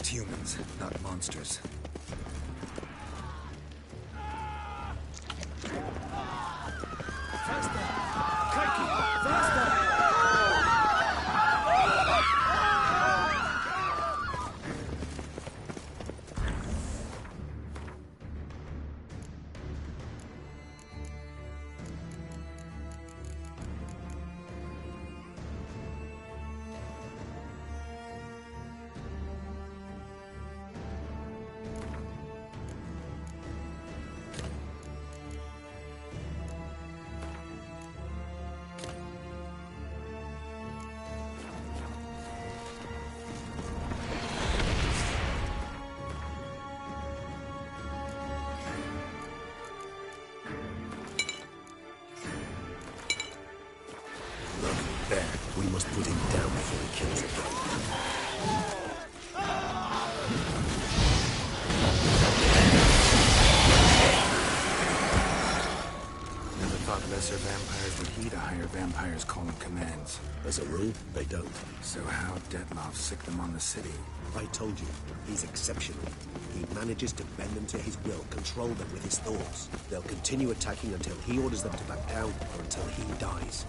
humans, not monsters. There, we must put him down before he kills again. Never thought lesser vampires would heed a higher vampire's calling commands. As a rule, they don't. So how Dettlaff sick them on the city? I told you, he's exceptional. He manages to bend them to his will, control them with his thoughts. They'll continue attacking until he orders them to back down, or until he dies.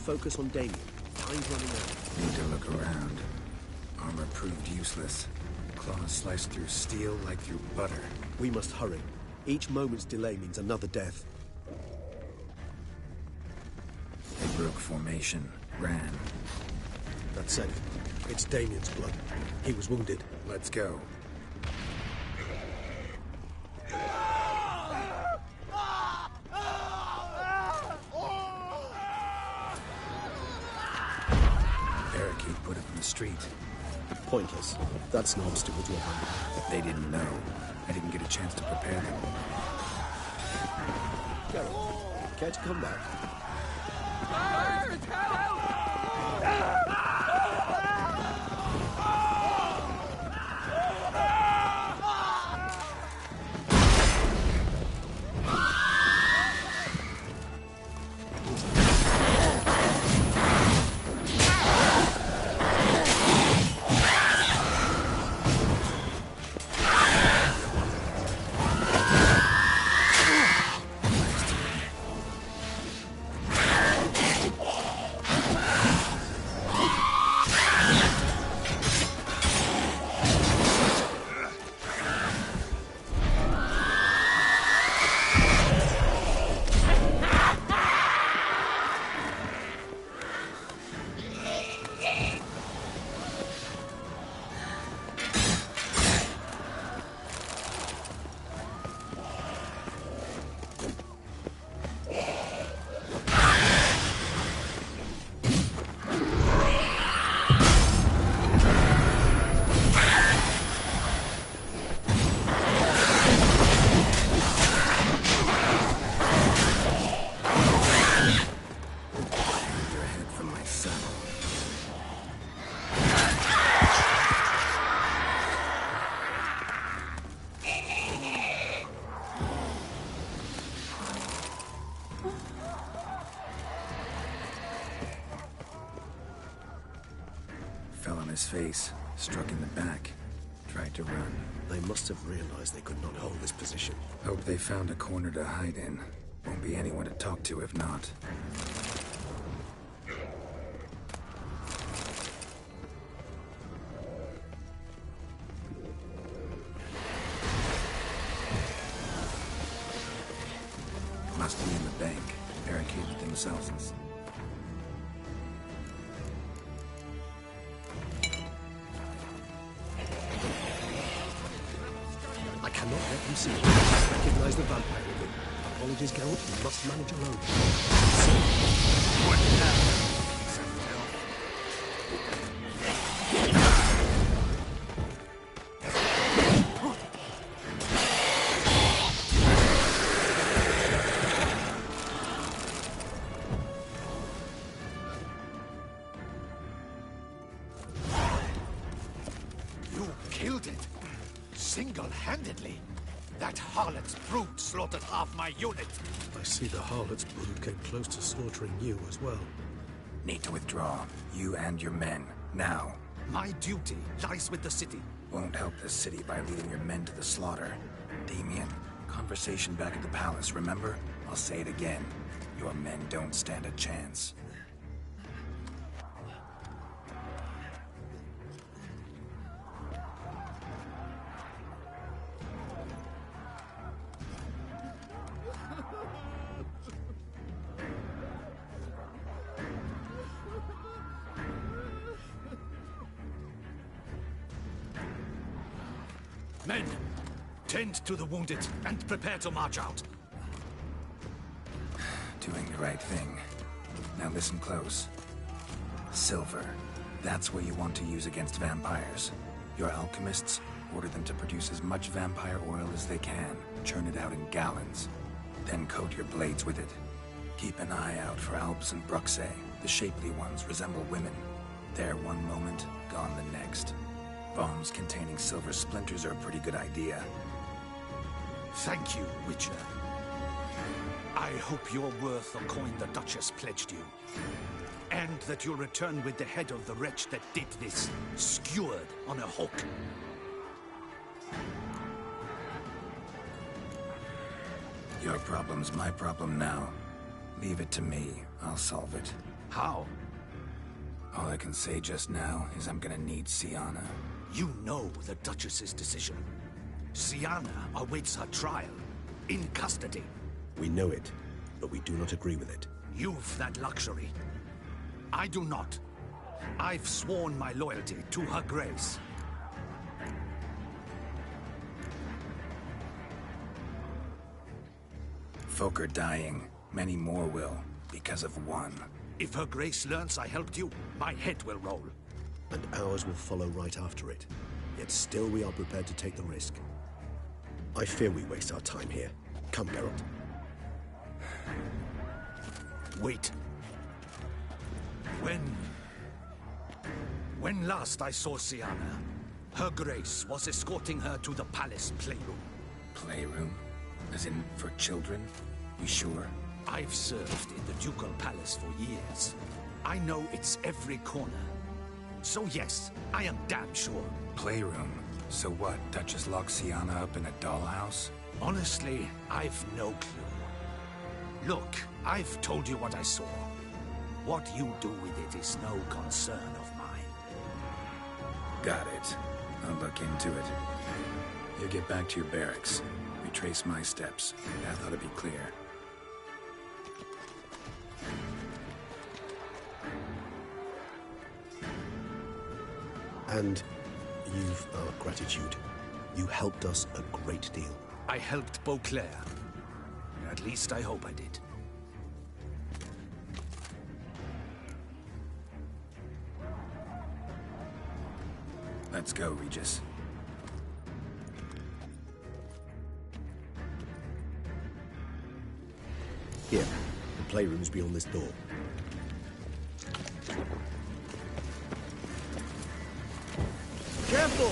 Focus on Damien. Time's running out. Need to look around. Armor proved useless. Claws sliced through steel like through butter. We must hurry. Each moment's delay means another death. They broke formation. Ran. That said, it's Damien's blood. He was wounded. Let's go. Put it in the street. Pointless. That's an obstacle to a hunt. They didn't know. I didn't get a chance to prepare them. Geralt, care to come back? his face, struck in the back, tried to run. They must have realized they could not hold this position. Hope they found a corner to hide in. Won't be anyone to talk to if not. Must be in the bank, barricaded themselves. I cannot let them see me. Recognize the vampire in me. Apologies, Geralt. You must manage alone. What happened? You killed it. Single-handedly. That harlot's brood slaughtered half my unit. I see the harlot's brood came close to slaughtering you as well. Need to withdraw. You and your men. Now. My duty lies with the city. Won't help the city by leading your men to the slaughter. Damien, conversation back at the palace, remember? I'll say it again. Your men don't stand a chance. Men, tend to the wounded and prepare to march out. Doing the right thing. Now listen close. Silver. That's what you want to use against vampires. Your alchemists, order them to produce as much vampire oil as they can. Churn it out in gallons. Then coat your blades with it. Keep an eye out for Alps and Bruxae. The shapely ones resemble women. There one moment, gone the next. Bombs containing silver splinters are a pretty good idea. Thank you, Witcher. I hope you're worth the coin the Duchess pledged you. And that you'll return with the head of the wretch that did this, skewered on a hook. Your problem's my problem now. Leave it to me. I'll solve it. How? All I can say just now is I'm gonna need Sienna. You know the Duchess's decision. Sienna awaits her trial, in custody. We know it, but we do not agree with it. You've that luxury. I do not. I've sworn my loyalty to her grace. Folk are dying. Many more will, because of one. If her grace learns I helped you, my head will roll. And ours will follow right after it. Yet still we are prepared to take the risk. I fear we waste our time here. Come, Geralt. Wait. When last I saw Sienna, her grace was escorting her to the palace playroom. Playroom? As in, for children? You sure? I've served in the ducal palace for years. I know it's every corner. So yes, I am damn sure. Playroom? So what, Duchess locks Sienna up in a dollhouse? Honestly, I've no clue. Look, I've told you what I saw. What you do with it is no concern of mine. Got it. I'll look into it. You get back to your barracks. Retrace my steps. Path ought to be clear. And you've our gratitude. You helped us a great deal. I helped Beauclair. At least I hope I did. Let's go, Regis. Here, the playroom's beyond this door. Careful!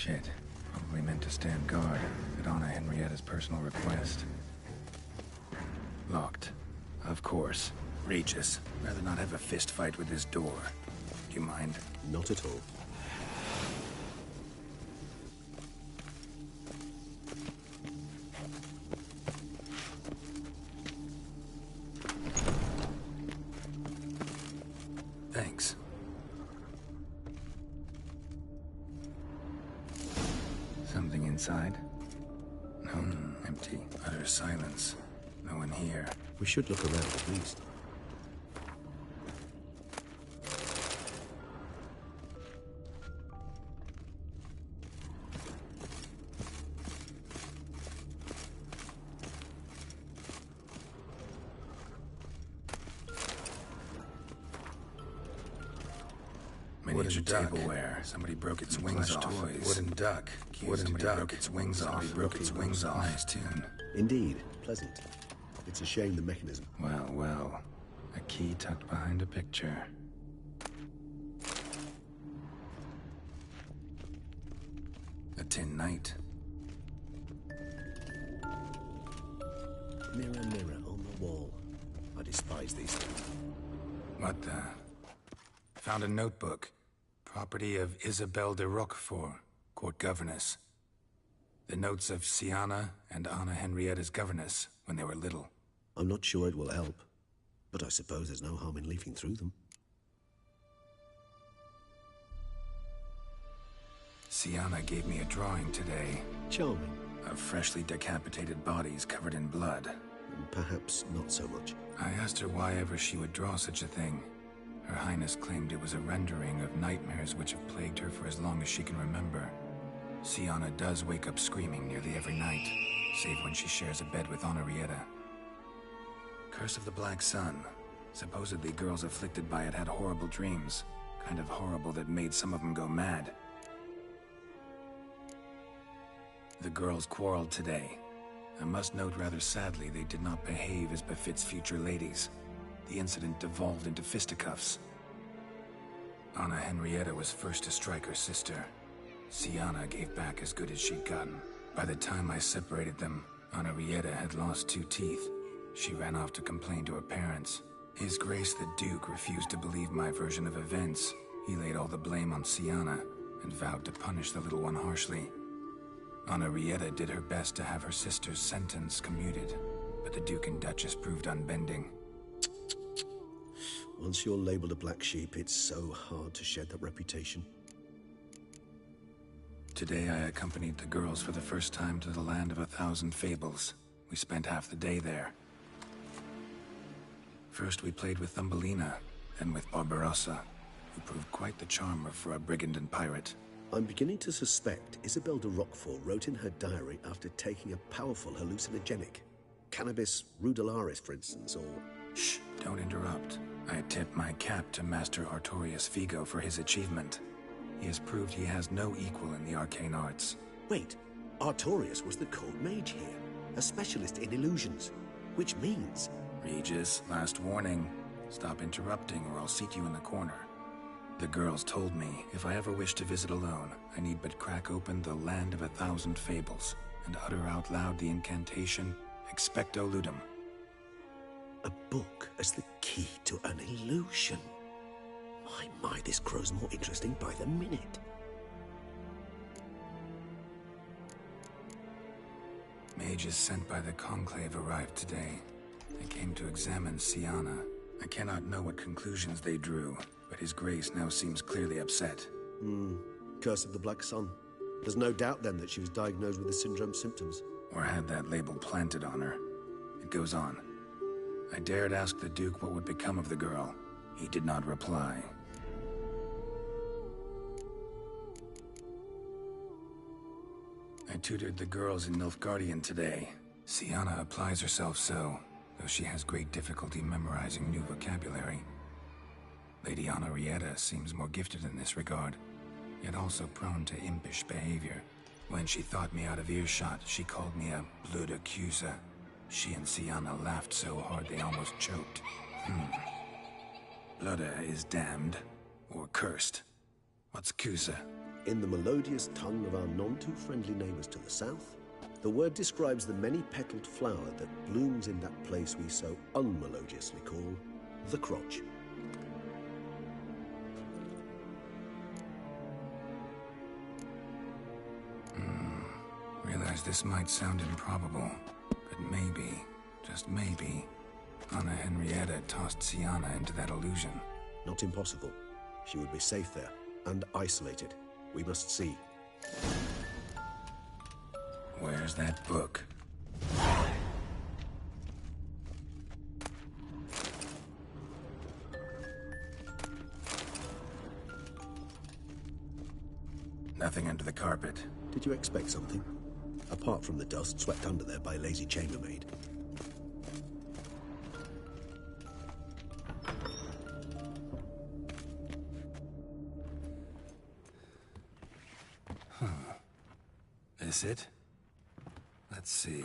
Shit. Probably meant to stand guard at Anna Henrietta's personal request. Locked. Of course. Regis, rather not have a fist fight with this door. Do you mind? Not at all. Thanks. Something inside? No, empty. Utter silence. No one here. We should look around at least. Miniature tableware. Somebody broke its wings off. Toys. Wooden duck. Wooden duck. Broke its wings off. Somebody broke its wings off. Nice tune. Indeed. Pleasant. It's a shame the mechanism. Well, well. A key tucked behind a picture. A tin knight. Mirror, mirror on the wall. I despise these things. What the? Found a notebook. Property of Isabelle de Roquefort, court governess. The notes of Sienna and Anna Henrietta's governess when they were little. I'm not sure it will help, but I suppose there's no harm in leafing through them. Sienna gave me a drawing today. Charming. Of freshly decapitated bodies covered in blood. Perhaps not so much. I asked her why ever she would draw such a thing. Her Highness claimed it was a rendering of nightmares which have plagued her for as long as she can remember. Sienna does wake up screaming nearly every night, save when she shares a bed with Henrietta. Curse of the Black Sun. Supposedly girls afflicted by it had horrible dreams. Kind of horrible that made some of them go mad. The girls quarreled today. I must note rather sadly they did not behave as befits future ladies. The incident devolved into fisticuffs. Anna Henrietta was first to strike her sister. Sienna gave back as good as she'd gotten. By the time I separated them, Henrietta had lost 2 teeth. She ran off to complain to her parents. His Grace the Duke refused to believe my version of events. He laid all the blame on Sienna and vowed to punish the little one harshly. Henrietta did her best to have her sister's sentence commuted, but the Duke and Duchess proved unbending. Once you're labeled a black sheep, it's so hard to shed that reputation. Today I accompanied the girls for the first time to the land of 1,000 fables. We spent half the day there. First we played with Thumbelina, then with Barbarossa, who proved quite the charmer for a brigand and pirate. I'm beginning to suspect Isabelle de Roquefort wrote in her diary after taking a powerful hallucinogenic. Cannabis rudelaris, for instance, or... Shh, don't interrupt. I tip my cap to Master Artorius Vigo for his achievement. He has proved he has no equal in the arcane arts. Wait, Artorius was the court mage here, a specialist in illusions, which means... Regis, last warning. Stop interrupting or I'll seat you in the corner. The girls told me if I ever wish to visit alone, I need but crack open the land of 1,000 fables and utter out loud the incantation Expecto Ludum. A book as the key to an illusion. My, this grows more interesting by the minute. Mages sent by the Conclave arrived today. They came to examine Sienna. I cannot know what conclusions they drew, but His Grace now seems clearly upset. Curse of the Black Sun. There's no doubt then that she was diagnosed with the syndrome symptoms. Or had that label planted on her. It goes on. I dared ask the Duke what would become of the girl. He did not reply. I tutored the girls in Nilfgaardian today. Sienna applies herself so, though she has great difficulty memorizing new vocabulary. Lady Henrietta seems more gifted in this regard, yet also prone to impish behavior. When she thought me out of earshot, she called me a blood accuser. She and Sienna laughed so hard they almost choked. Blooda is damned, or cursed. What's Cusa? In the melodious tongue of our none-too-friendly neighbors to the south, the word describes the many-petaled flower that blooms in that place we so unmelodiously call the crotch. Realize this might sound improbable, but maybe, just maybe, Anna Henrietta tossed Sienna into that illusion. Not impossible. She would be safe there, and isolated. We must see. Where's that book? Nothing under the carpet. Did you expect something? Apart from the dust swept under there by a lazy chambermaid. This it? Let's see.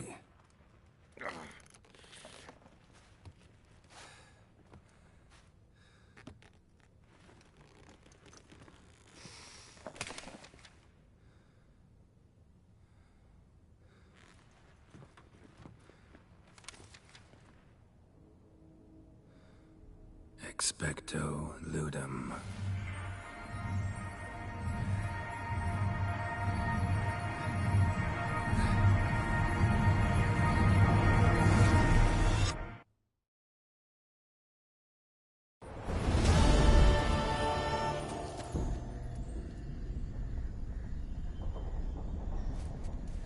Expecto ludum.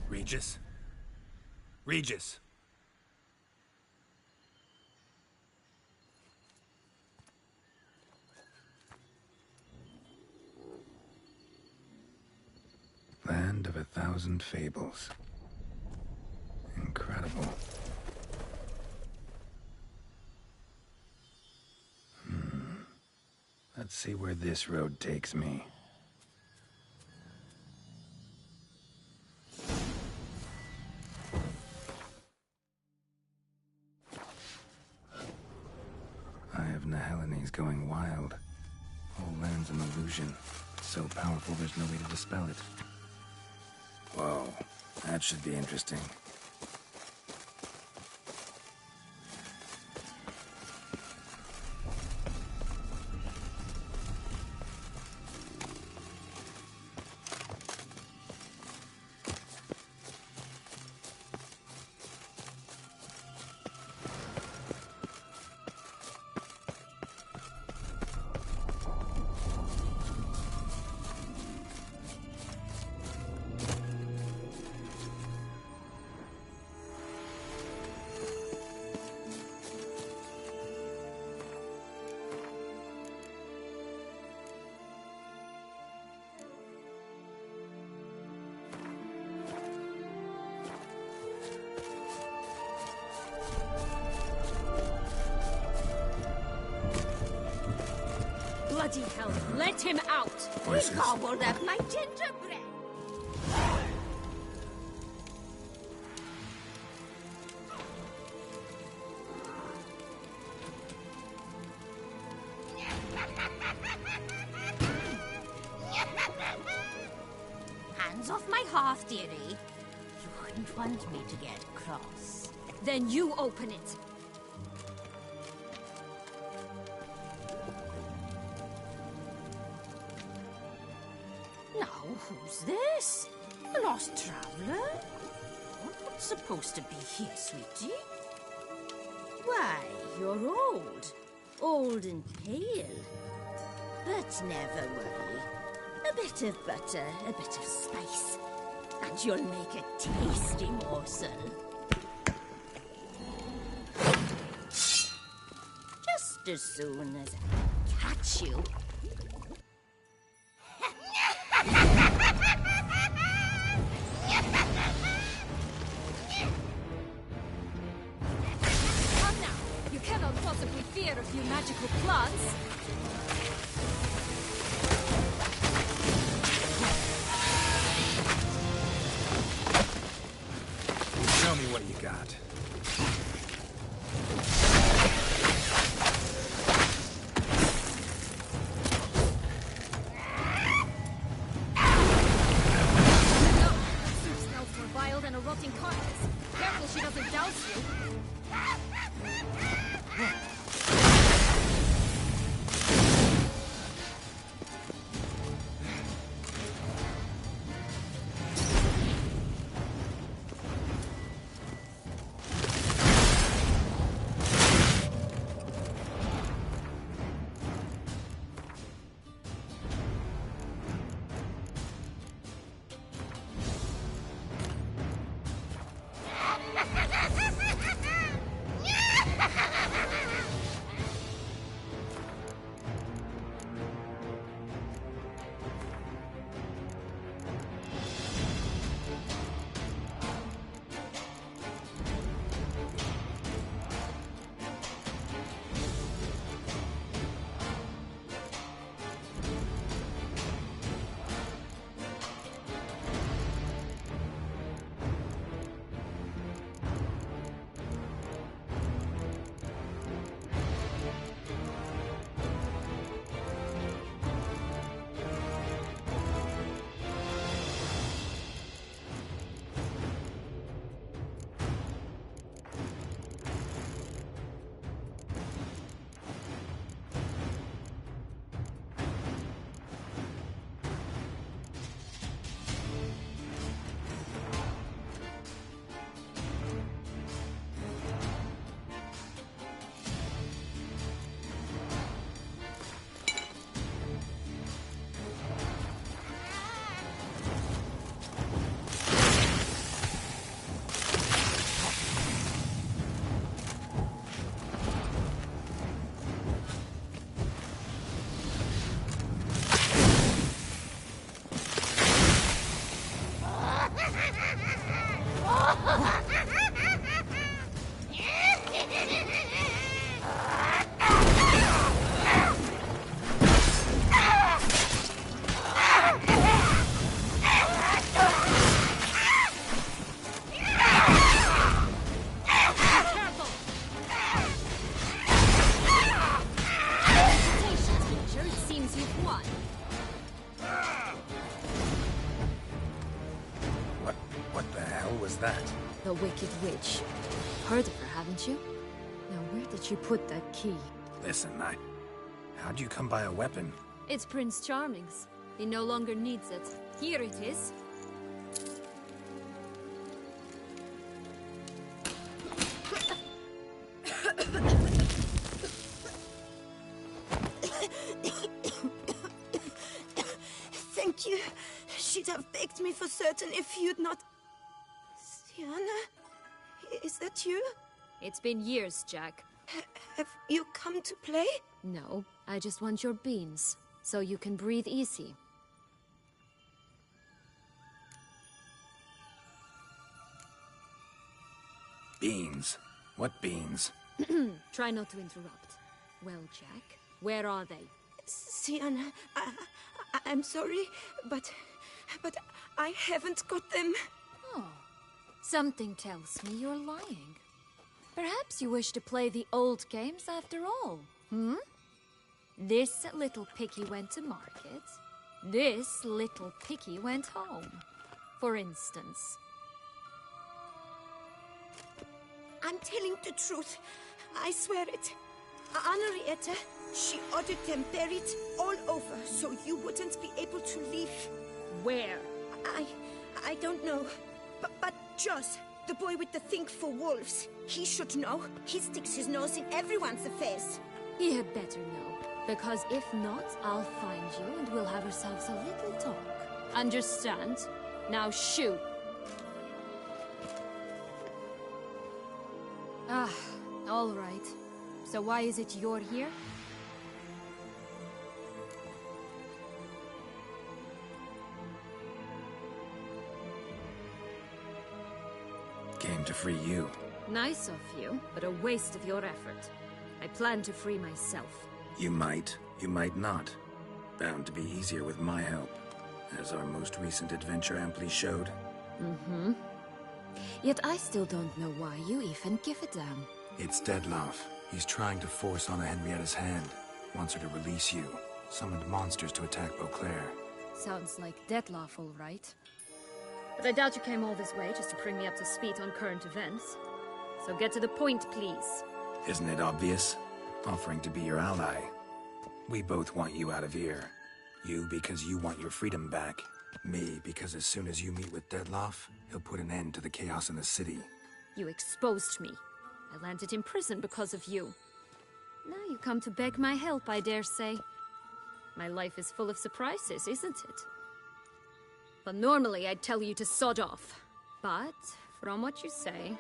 Regis? Regis! Land of 1,000 fables. Incredible. Let's see where this road takes me. Eye of Nahelenes going wild. Whole land's an illusion. So powerful there's no way to dispel it. Whoa, that should be interesting. Bloody hell, let him out! Voices. He gobbled up my gingerbread! Hands off my hearth, dearie. You wouldn't want me to get cross. Then you open it. Now, who's this? A lost traveler? You're not supposed to be here, sweetie. Why, you're old. Old and pale. But never worry. A bit of butter, a bit of spice, and you'll make a tasty morsel. Just as soon as I catch you. Come now, you cannot possibly fear a few magical plants. Show me what you got. more than a rotting carcass. Careful she doesn't douse you. The Wicked Witch. Heard of her, haven't you? Now, where did she put that key? Listen, how'd you come by a weapon? It's Prince Charming's. He no longer needs it. Here it is. Thank you. She'd have begged me for certain if you'd not... Sienna? Is that you? It's been years, Jack. Have you come to play? No, I just want your beans, so you can breathe easy. Beans? What beans? Try not to interrupt. Well, Jack, where are they? Sienna, I'm sorry, but I haven't got them. Oh. Something tells me you're lying. Perhaps you wish to play the old games after all, hmm? This little picky went to market. This little picky went home, for instance. I'm telling the truth. I swear it. Henrietta, she ordered them buried all over so you wouldn't be able to leave. Where? I don't know. But Joss, the boy with the thing for wolves, he should know. He sticks his nose in everyone's affairs. He had better know, because if not, I'll find you and we'll have ourselves a little talk. Understand? Now shoot. Ah, all right. So why is it you're here? Came to free you. Nice of you, but a waste of your effort. I plan to free myself. You might not. Bound to be easier with my help, as our most recent adventure amply showed. Mm-hmm. Yet I still don't know why you even give a damn. It's Deadloff. He's trying to force Anna Henrietta's hand. Wants her to release you. Summoned monsters to attack Beauclair. Sounds like Deadloff, all right. But I doubt you came all this way just to bring me up to speed on current events. So get to the point, please. Isn't it obvious? Offering to be your ally. We both want you out of here. You because you want your freedom back. Me because as soon as you meet with Dettlaff, he'll put an end to the chaos in the city. You exposed me. I landed in prison because of you. Now you come to beg my help, I dare say. My life is full of surprises, isn't it? But normally I'd tell you to sod off. But, from what you say,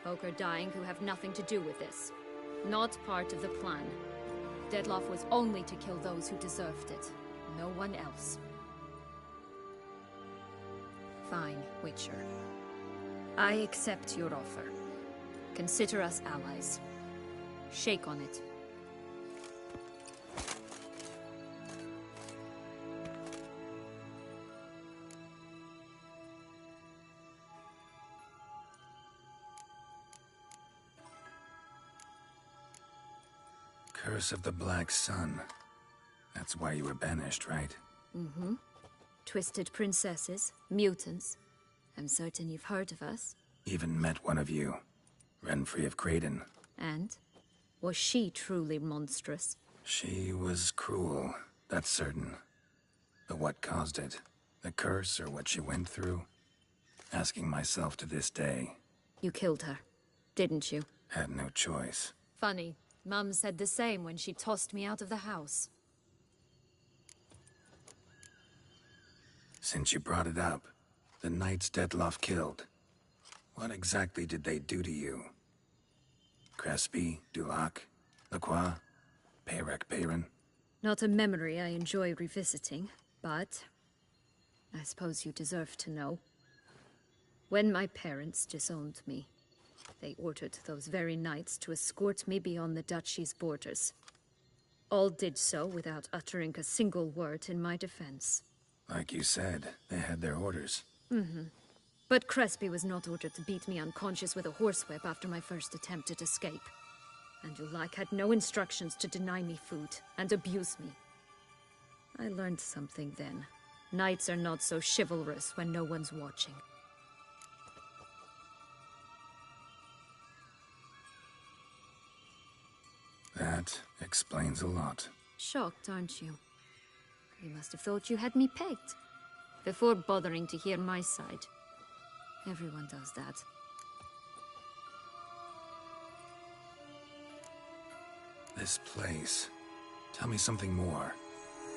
folk are dying who have nothing to do with this. Not part of the plan. Dettlaff was only to kill those who deserved it. No one else. Fine, Witcher. I accept your offer. Consider us allies. Shake on it. Curse of the Black Sun. That's why you were banished, right? Mm-hmm. Twisted princesses, mutants. I'm certain you've heard of us. Even met one of you. Renfrey of Craden. And? Was she truly monstrous? She was cruel, that's certain. But what caused it? The curse or what she went through? Asking myself to this day. You killed her, didn't you? Had no choice. Funny. Mum said the same when she tossed me out of the house. Since you brought it up, the knights Dettlaff killed. What exactly did they do to you? Crespi, Dulac, Lacroix, Peyrac Peyran? Not a memory I enjoy revisiting, but I suppose you deserve to know. When my parents disowned me, they ordered those very knights to escort me beyond the duchy's borders. All did so without uttering a single word in my defense. Like you said, they had their orders. Mm-hmm. But Crespi was not ordered to beat me unconscious with a horsewhip after my first attempt at escape. And Dulac had no instructions to deny me food and abuse me. I learned something then. Knights are not so chivalrous when no one's watching. That explains a lot. Shocked, aren't you? You must have thought you had me pegged. Before bothering to hear my side. Everyone does that. This place. Tell me something more.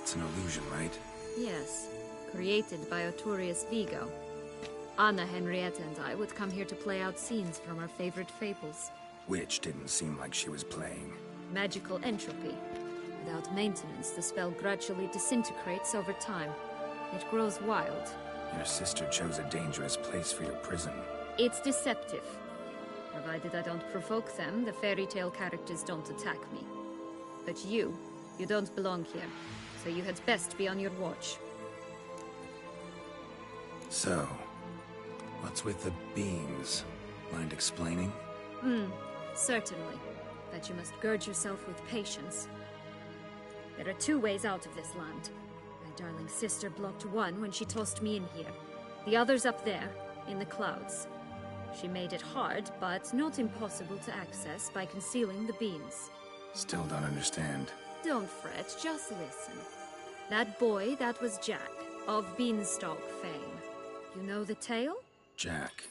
It's an illusion, right? Yes. Created by Arturius Vigo. Anna, Henrietta, and I would come here to play out scenes from our favorite fables. Which didn't seem like she was playing. Magical entropy. Without maintenance, the spell gradually disintegrates over time. It grows wild. Your sister chose a dangerous place for your prison. It's deceptive. Provided I don't provoke them, the fairy tale characters don't attack me. But you don't belong here. So you had best be on your watch. So, what's with the beans? Mind explaining? Certainly. But you must gird yourself with patience. There are two ways out of this land. My darling sister blocked one when she tossed me in here. The other's up there, in the clouds. She made it hard, but not impossible to access by concealing the beans. Still don't understand. Don't fret, just listen. That boy, that was Jack, of Beanstalk fame. You know the tale? Jack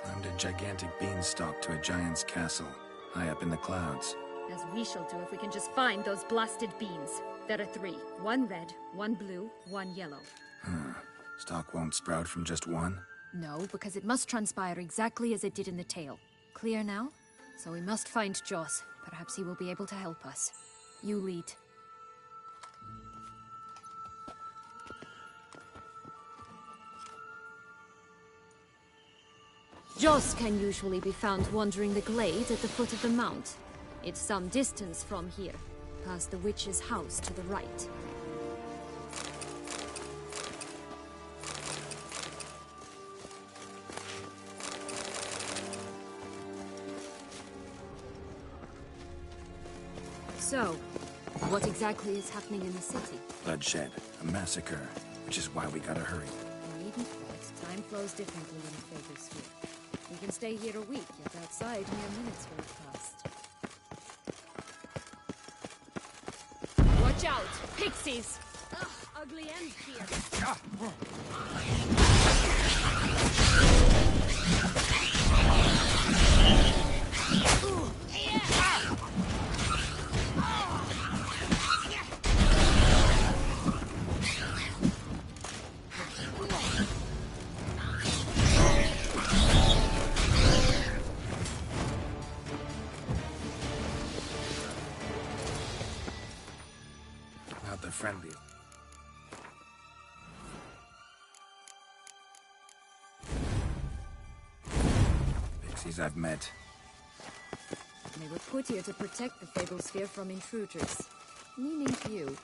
climbed a gigantic beanstalk to a giant's castle, high up in the clouds. As we shall do if we can just find those blasted beans. There are 3. 1 red, 1 blue, 1 yellow. Stalk won't sprout from just one? No, because it must transpire exactly as it did in the tale. Clear now? So we must find Joss. Perhaps he will be able to help us. You lead. Joss can usually be found wandering the glade at the foot of the mount. It's some distance from here, past the witch's house to the right. So, what exactly is happening in the city? Bloodshed, a massacre, which is why we gotta hurry. You needn't fret. Time flows differently in the Fatal Sphere. We can stay here a week, yet outside mere minutes will have passed. Watch out! Pixies! Ugh, ugly and fierce. Not the friendly. Pixies I've met. They were put here to protect the Fatal Sphere from intruders. Meaning you.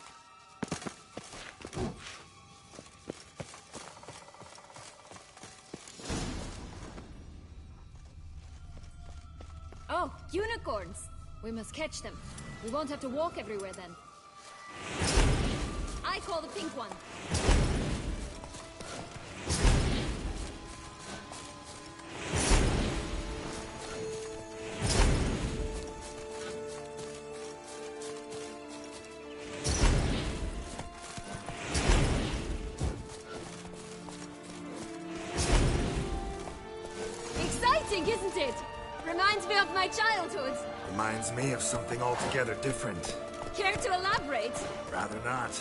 Oh, unicorns! We must catch them. We won't have to walk everywhere then. I call the pink one. Exciting, isn't it? Reminds me of my childhood. Reminds me of something altogether different. Care to elaborate? Rather not.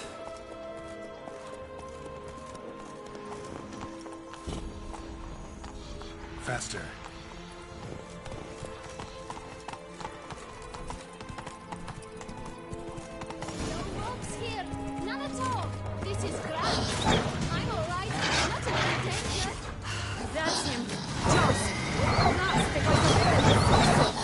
Faster. No ropes here. None at all. This is grand. I'm all right. Not in any danger. That's him. Joss. Not because of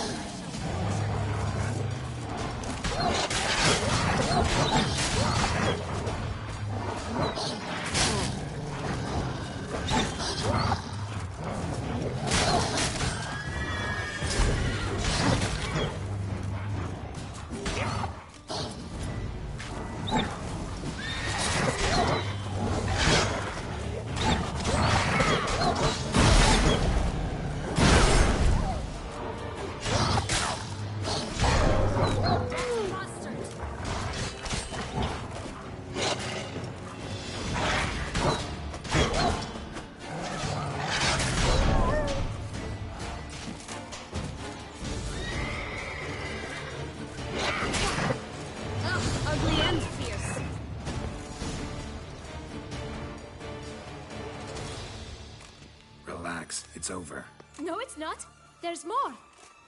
Relax, it's over. No, it's not. There's more.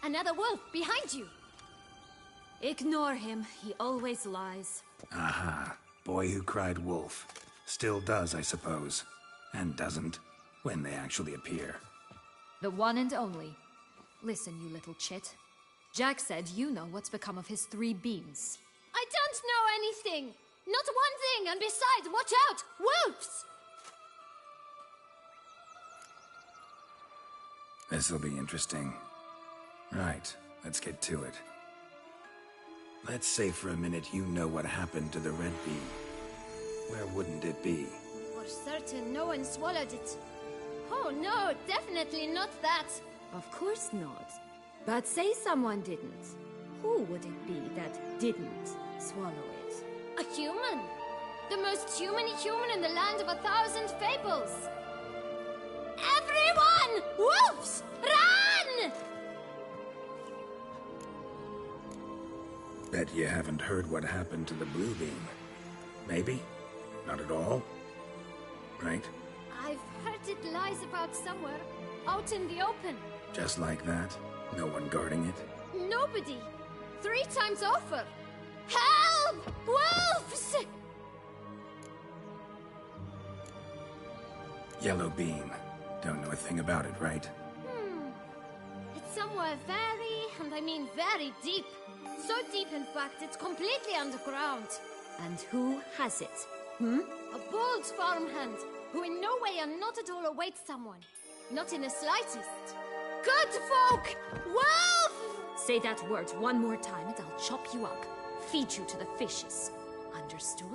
Another wolf behind you. Ignore him. He always lies. Aha. Boy who cried wolf. Still does, I suppose. And doesn't, when they actually appear. The one and only. Listen, you little chit. Jack said you know what's become of his 3 beams. I don't know anything! Not one thing, and besides, watch out! Wolves! This'll be interesting. Right, let's get to it. Let's say for a minute you know what happened to the red beam. Where wouldn't it be? For certain, no one swallowed it. Oh no, definitely not that. Of course not. But say someone didn't. Who would it be that didn't swallow it? A human! The most human-y human in the land of 1,000 fables! Everyone! Wolves! Run! Bet you haven't heard what happened to the blue beam. Maybe? Not at all? Right? I've heard it lies about somewhere, out in the open. Just like that? No one guarding it? Nobody! 3 times over! Help! Wolves! Yellow beam. Don't know a thing about it, right? It's somewhere very, and I mean very deep. So deep, in fact, it's completely underground. And who has it? A bold farmhand, who in no way and not at all awaits someone. Not in the slightest. Good folk! Wolf! Say that word one more time and I'll chop you up. Feed you to the fishes. Understood?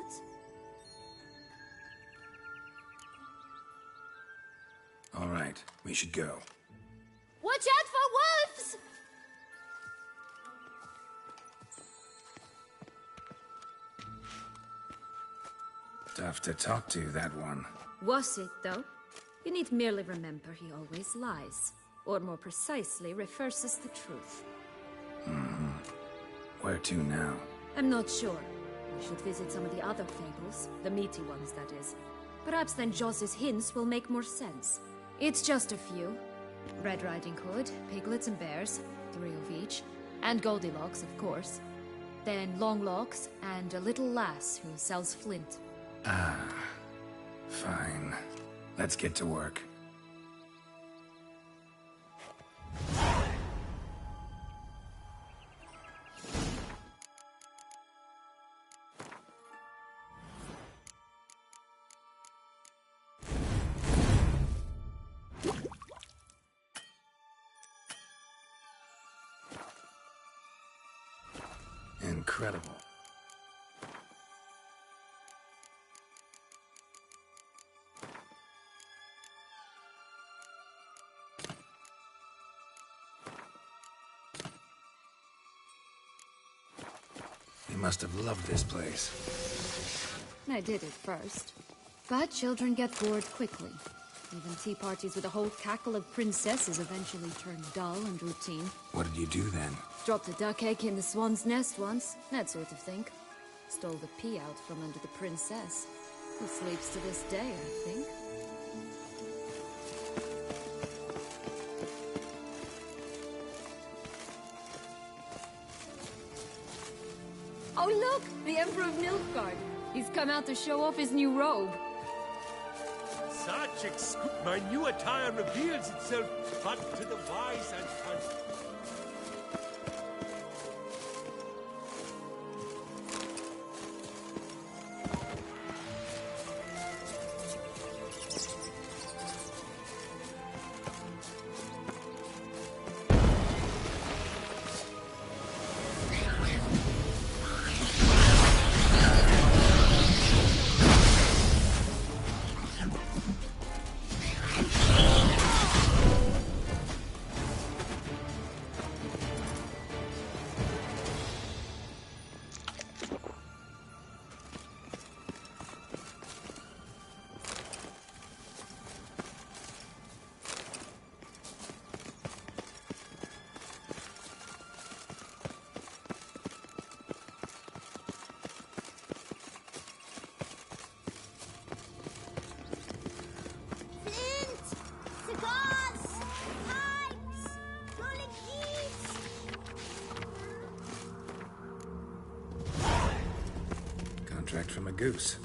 right. We should go. Watch out for wolves! Tough to talk to, that one. Was it, though? You need merely remember he always lies. Or more precisely, reverses the truth. Where to now? I'm not sure. We should visit some of the other fables. The meaty ones, that is. Perhaps then Joss's hints will make more sense. It's just a few. Red Riding Hood, piglets and bears, 3 of each. And Goldilocks, of course. Then Longlocks, and a little lass who sells flint. Fine. Let's get to work. Incredible. You must have loved this place. I did at first. But children get bored quickly. Even tea parties with a whole cackle of princesses eventually turn dull and routine. What did you do then? Dropped a duck egg in the swan's nest once, that sort of thing. Stole the pea out from under the princess, who sleeps to this day, I think. Oh look! The Emperor of Nilfgaard! He's come out to show off his new robe. My new attire reveals itself but to the wise and cunning. Contract from a goose.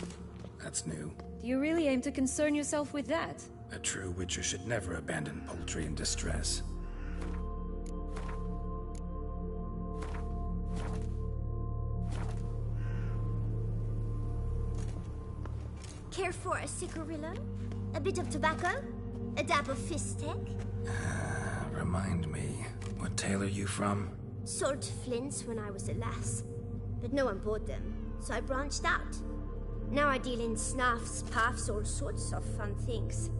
That's new. Do you really aim to concern yourself with that? A true Witcher should never abandon poultry in distress. Care for a cigarillo? A bit of tobacco? A dab of fistek? Remind me, what tale are you from? Sold flints when I was a lass, but no one bought them, so I branched out. Now I deal in snuffs, puffs, all sorts of fun things.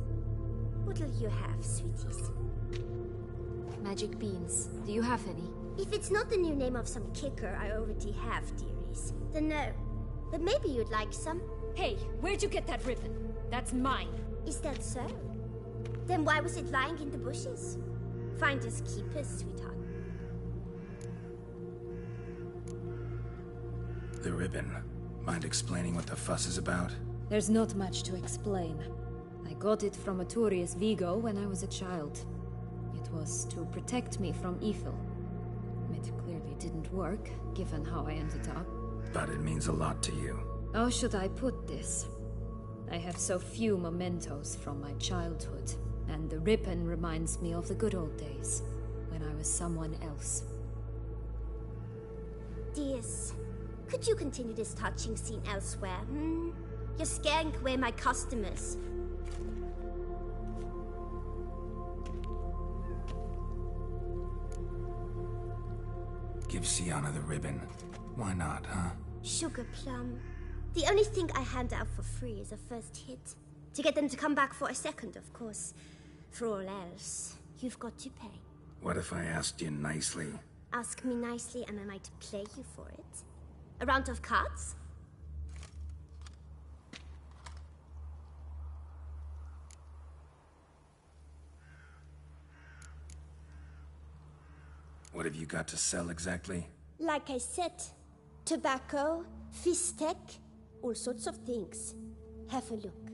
What'll you have, sweeties? Magic beans. Do you have any? If it's not the new name of some kicker I already have, dearies, then no. But maybe you'd like some. Hey, where'd you get that ribbon? That's mine. Is that so? Then why was it lying in the bushes? Finders keepers, sweetheart. The ribbon. Mind explaining what the fuss is about? There's not much to explain. I got it from Aturius Vigo when I was a child. It was to protect me from evil. It clearly didn't work, given how I ended up. But it means a lot to you. How should I put this? I have so few mementos from my childhood, and the ribbon reminds me of the good old days, when I was someone else. Dears, could you continue this touching scene elsewhere, You're scaring away my customers. Give Sienna the ribbon. Why not, huh? Sugar plum. The only thing I hand out for free is a first hit. To get them to come back for a second, of course. For all else, you've got to pay. What if I asked you nicely? Ask me nicely and I might play you for it. A round of cards? What have you got to sell exactly? Like I said, tobacco, fish tech, all sorts of things. Have a look.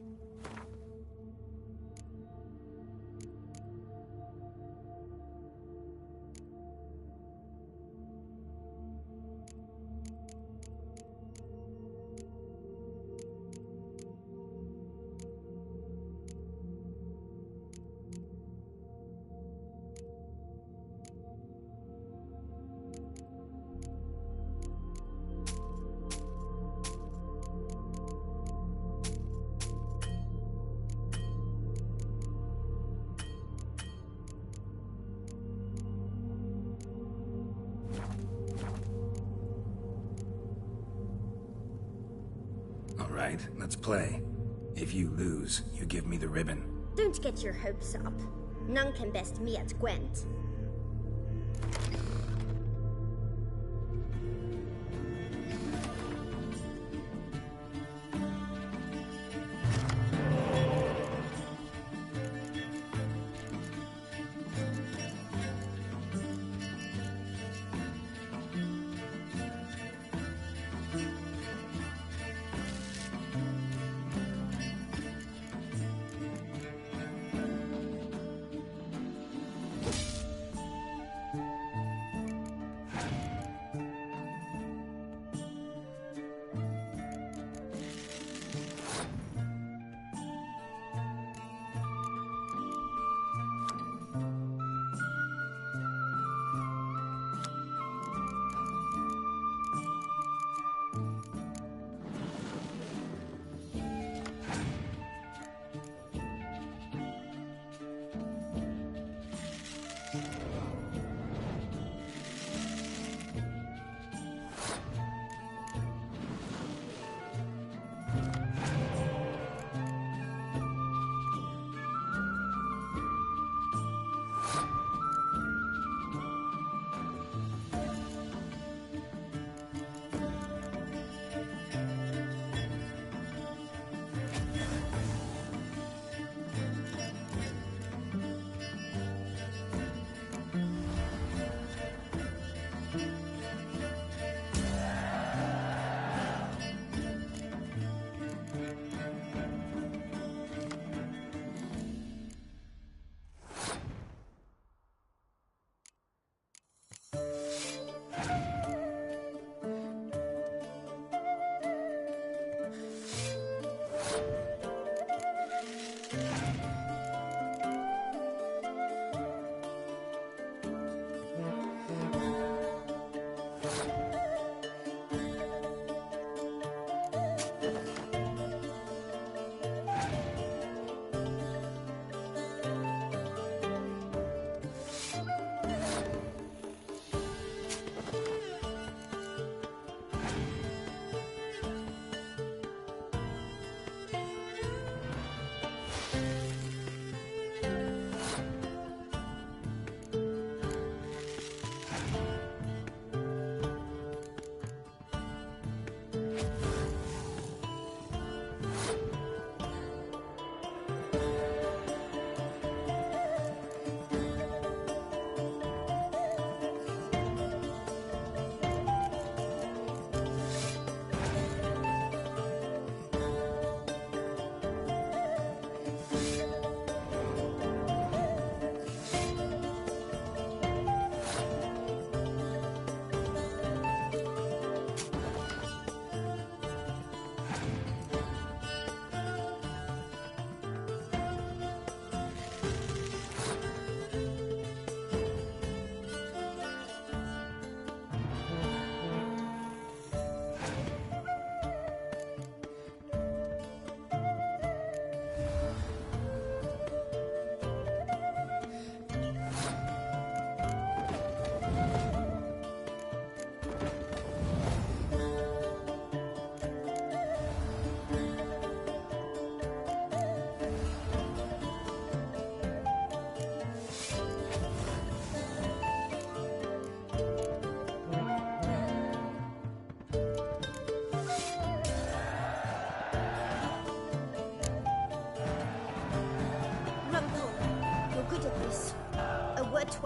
All right, let's play. If you lose, you give me the ribbon. Don't get your hopes up. None can best me at Gwent.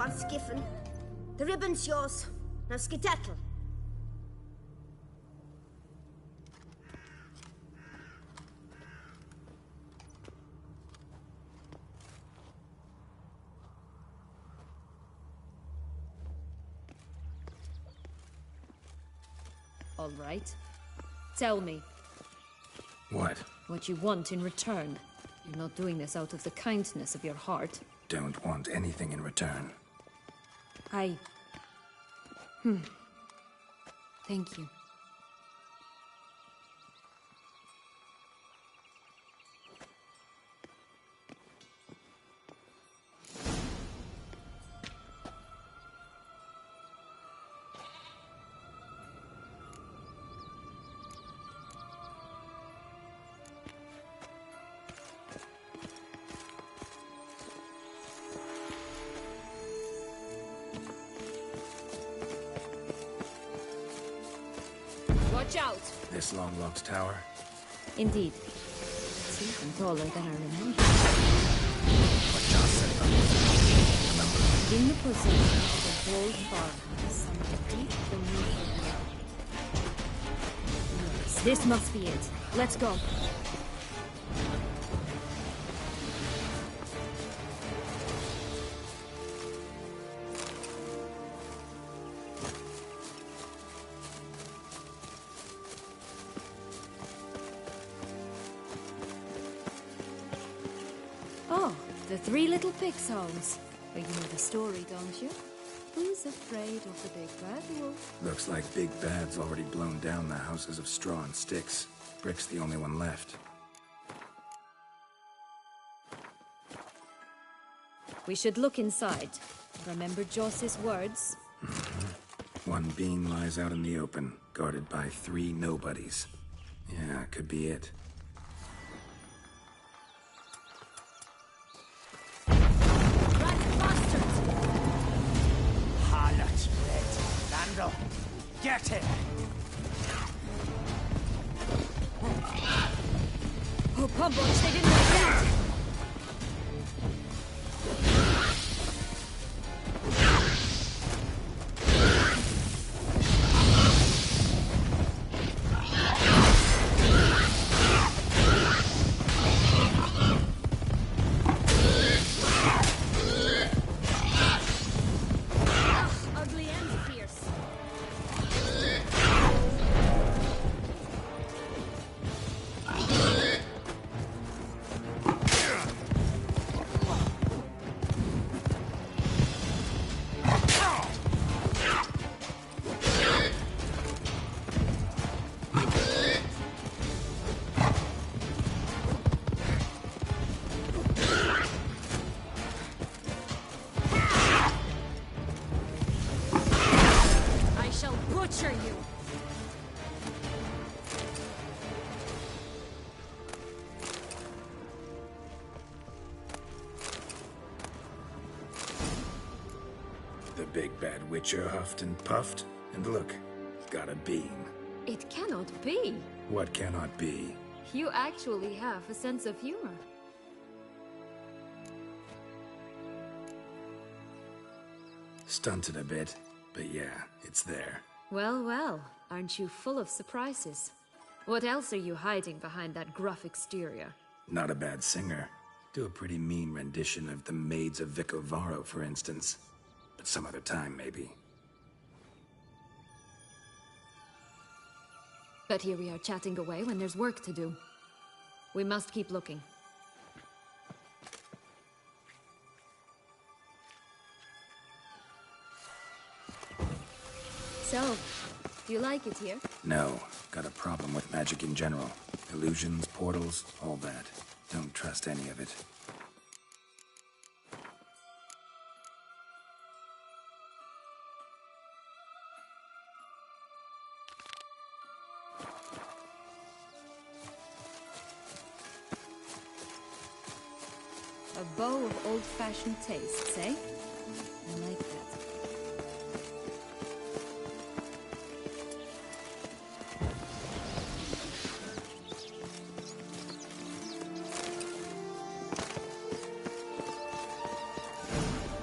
worth skiffing. The ribbon's yours. Now skedaddle. All right. Tell me. What? What you want in return. You're not doing this out of the kindness of your heart. Don't want anything in return. Thank you. Watch out! This Longlock's tower? Indeed. It's even taller than I remember. What Joss said about it. Remember? In the possession of a bold farmhouse deep beneath the ground. Yes, this must be it. Let's go. Oh, the three little pigs' homes. But you know the story, don't you? Who's afraid of the big bad wolf? Looks like Big Bad's already blown down the houses of straw and sticks. Brick's the only one left. We should look inside. Remember Joss's words? One beam lies out in the open, guarded by 3 nobodies. Yeah, could be it. Harlot, Red. Lando, get it! Oh, Pumboch, they didn't like that! Ugly and fierce. I shall butcher you. The big bad Witcher huffed and puffed, and look, got a beam. It cannot be. What cannot be? You actually have a sense of humor. Stunted a bit, but yeah, it's there. Well, well, aren't you full of surprises? What else are you hiding behind that gruff exterior? Not a bad singer. Do a pretty mean rendition of the Maids of Vicovaro, for instance. But some other time, maybe. But here we are chatting away when there's work to do. We must keep looking. So, do you like it here? No, got a problem with magic in general. Illusions, portals, all that. Don't trust any of it. A bow of old-fashioned tastes, eh? I like that.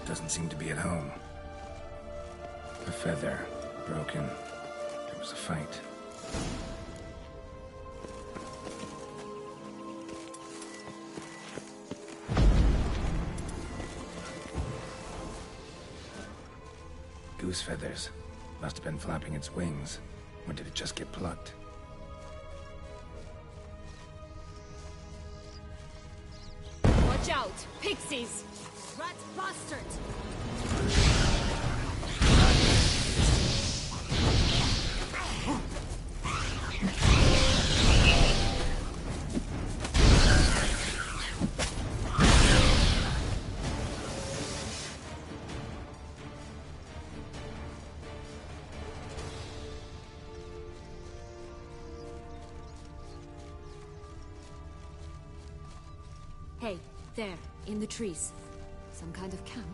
Doesn't seem to be get home. A feather, broken. There was a fight. Goose feathers. Must have been flapping its wings. Or did it just get plucked? Watch out! Pixies! Rat bastard! Hey, there, in the trees. Some kind of camp?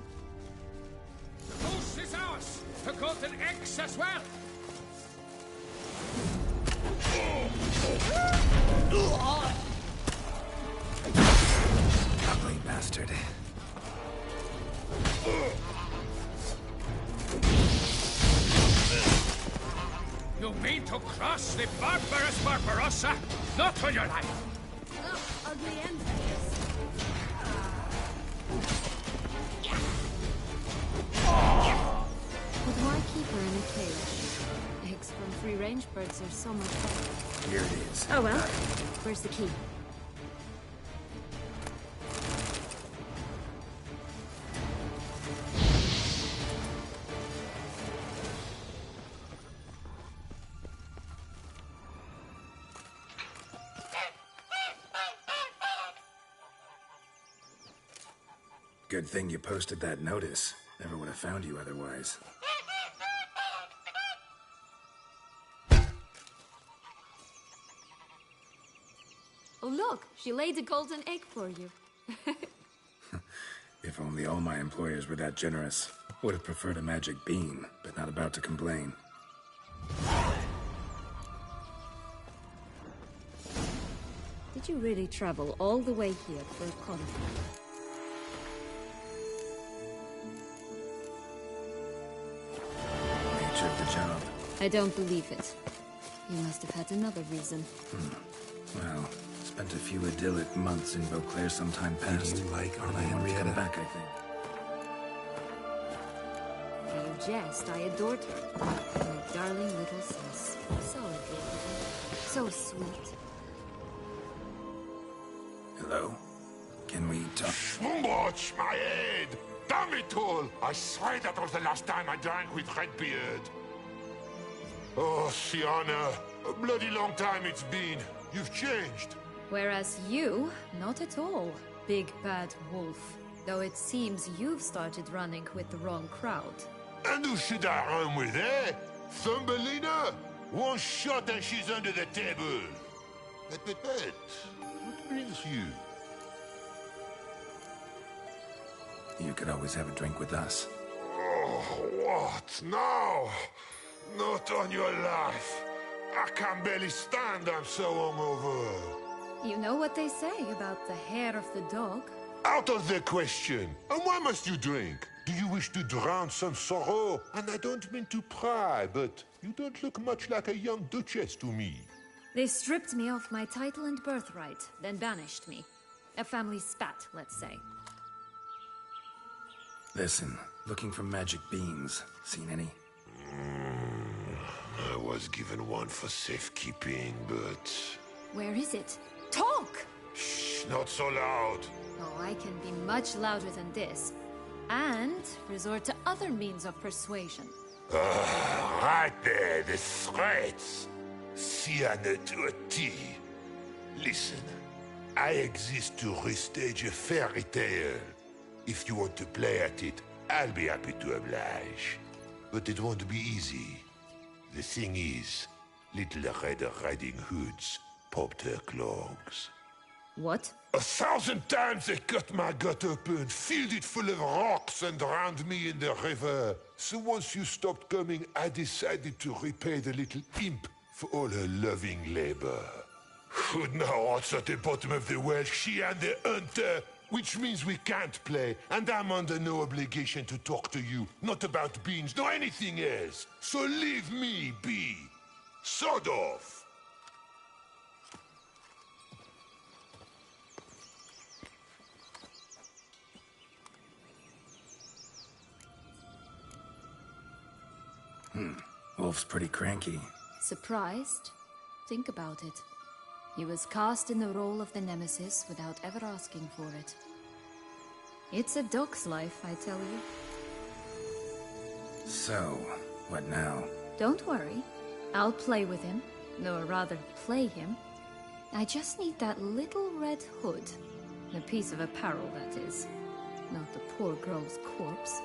The goose is ours! The golden eggs as well! Ugly bastard. You mean to cross the barbarous Barbarossa? Not on your life! Ugh, ugly and hideous. But why keep her in a cage? Eggs from free-range birds are so much better. Here it is. Oh well. Where's the key? Good thing you posted that notice. Never would have found you otherwise. Oh look, she laid a golden egg for you. If only all my employers were that generous. Would have preferred a magic bean, but not about to complain. Did you really travel all the way here for a conflict? Nature of the job. I don't believe it. You must have had another reason. Well, spent a few idyllic months in Beauclair sometime past. You like our And I had to Henrietta? come back, I think. You jest, I adored her. My darling little sis. So adorable. So sweet. Hello? Can we talk? Watch my head! Damn it all! I swear that was the last time I drank with Redbeard. Oh, Sienna, a bloody long time it's been. You've changed. Whereas you, not at all, big bad wolf. Though it seems you've started running with the wrong crowd. And who should I run with, eh? Thumbelina? One shot and she's under the table. But, what brings you? You could always have a drink with us. Oh, what now? Not on your life. I can barely stand, I'm so hungover. You know what they say about the hair of the dog? Out of the question. And why must you drink? Do you wish to drown some sorrow? And I don't mean to pry, but you don't look much like a young duchess to me. They stripped me of my title and birthright, then banished me. A family spat, let's say. Listen, looking for magic beans. Seen any? I was given one for safekeeping, but... Where is it? Talk! Shh, not so loud. Oh, I can be much louder than this. And resort to other means of persuasion. Right there, the threats. Sienna to a T. Listen, I exist to restage a fairy tale. If you want to play at it, I'll be happy to oblige. But it won't be easy. The thing is, Little Red Riding Hoods popped her clogs. What? 1,000 times they cut my gut open, filled it full of rocks, and drowned me in the river. So once you stopped coming, I decided to repay the little imp for all her loving labor. Who now rots at the bottom of the well, she and the hunter Which means we can't play, and I'm under no obligation to talk to you. Not about beans, nor anything else. So leave me be. Sod off. Wolf's pretty cranky. Surprised? Think about it. He was cast in the role of the Nemesis without ever asking for it. It's a dog's life, I tell you. So, what now? Don't worry. I'll play with him. Or rather, play him. I just need that little red hood. A piece of apparel, that is. Not the poor girl's corpse.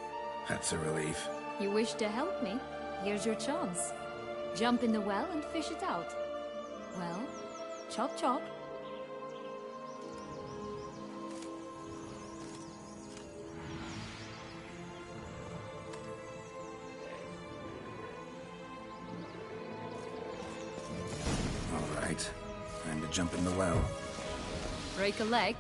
That's a relief. You wish to help me? Here's your chance. Jump in the well and fish it out. Well, chop chop. All right. Time to jump in the well. Break a leg.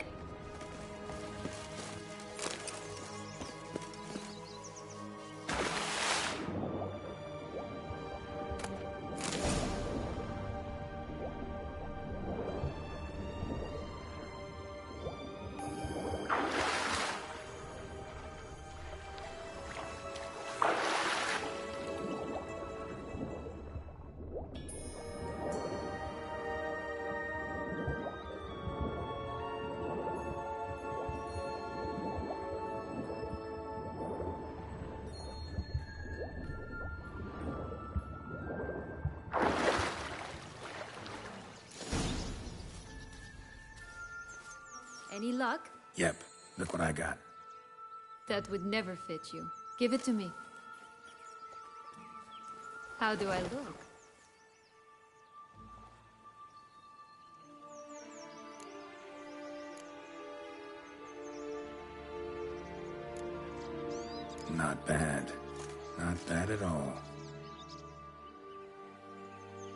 Any luck? Yep. Look what I got. That would never fit you. Give it to me. How do I look? Not bad. Not bad at all.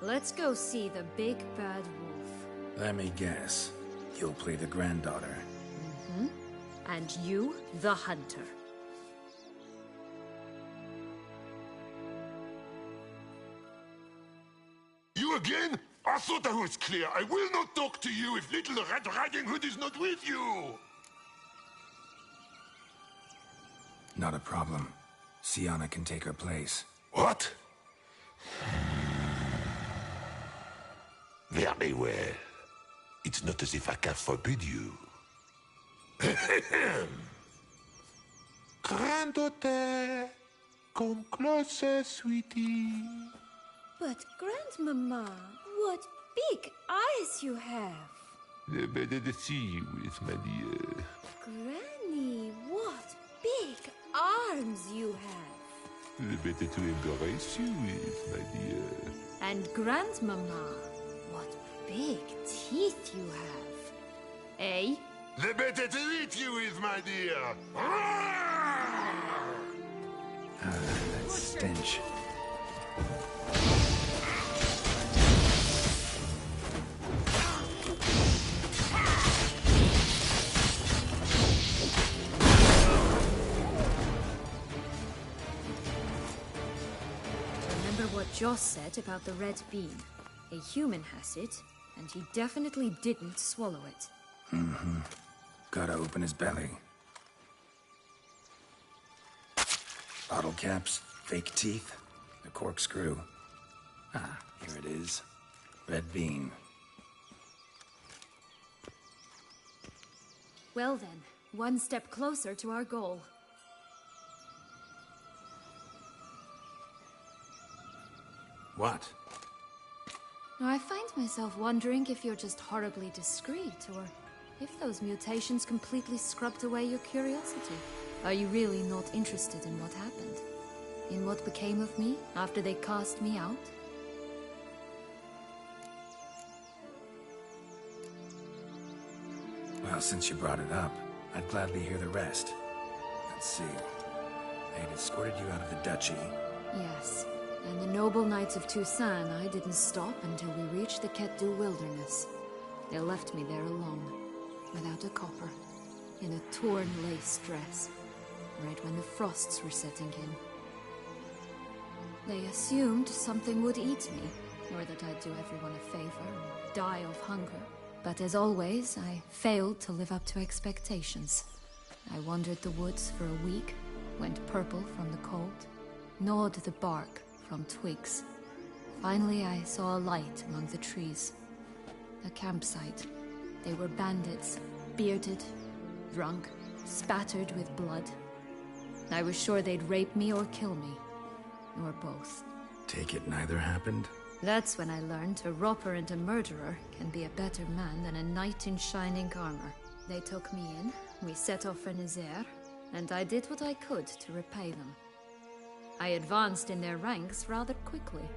Let's go see the big bad wolf. Let me guess. You'll play the granddaughter. Mm-hmm. And you, the hunter. You again? I thought I was clear. I will not talk to you if little Red Riding Hood is not with you. Not a problem. Sienna can take her place. What? Very well. It's not as if I can forbid you. Granddaughter, come closer, sweetie. But, Grandmama, what big eyes you have. The better to see you with, my dear. Granny, what big arms you have. The better to embrace you with, my dear. And Grandmama, what big teeth you have. Eh? The better to eat you with, my dear. That stench. Remember what Joss said about the red bean? A human has it, and he definitely didn't swallow it. Mm-hmm. Gotta open his belly. Bottle caps, fake teeth, a corkscrew. Ah, here it is. Red bean. Well then, one step closer to our goal. What? Now, I find myself wondering if you're just horribly discreet, or if those mutations completely scrubbed away your curiosity. Are you really not interested in what happened? In what became of me after they cast me out? Well, since you brought it up, I'd gladly hear the rest. Let's see. They had escorted you out of the duchy. Yes. And the noble knights of Toussain, I didn't stop until we reached the Ketdu wilderness. They left me there alone, without a copper. in a torn lace dress, right when the frosts were setting in. They assumed something would eat me, or that I'd do everyone a favor and die of hunger. But as always, I failed to live up to expectations. I wandered the woods for a week, went purple from the cold, gnawed the bark from twigs. Finally, I saw a light among the trees. A campsite. They were bandits, bearded, drunk, spattered with blood. I was sure they'd rape me or kill me, or both. Take it neither happened? That's when I learned a robber and a murderer can be a better man than a knight in shining armor. They took me in, we set off for Nazaire, and I did what I could to repay them. I advanced in their ranks rather quickly.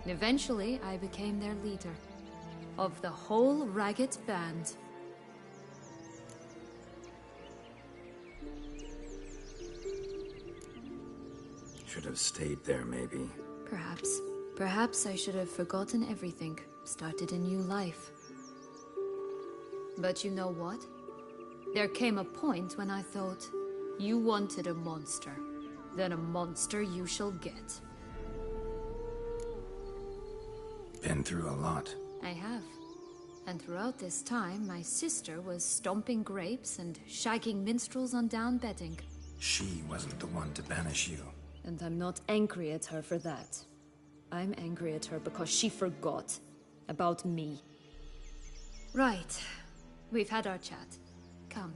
Eventually, I became their leader. Of the whole ragged band. Should have stayed there, maybe. Perhaps. Perhaps I should have forgotten everything, started a new life. But you know what? There came a point when I thought, you wanted a monster. Then a monster you shall get. Been through a lot. I have. And throughout this time, my sister was stomping grapes and shagging minstrels on down bedding. She wasn't the one to banish you. And I'm not angry at her for that. I'm angry at her because she forgot about me. Right. We've had our chat. Come.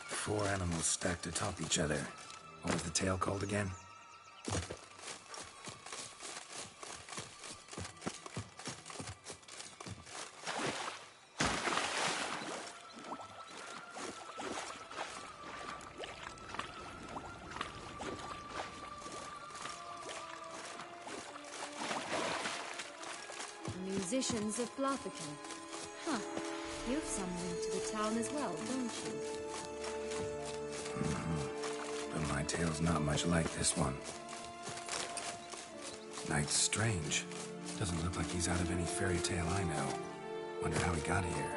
Four animals stacked atop each other. What was the tale called again? The musicians of Blaviken. Huh. You've some link to the town as well, don't you? But my tale's not much like this one. Knight's strange. Doesn't look like he's out of any fairy tale I know. Wonder how he got here.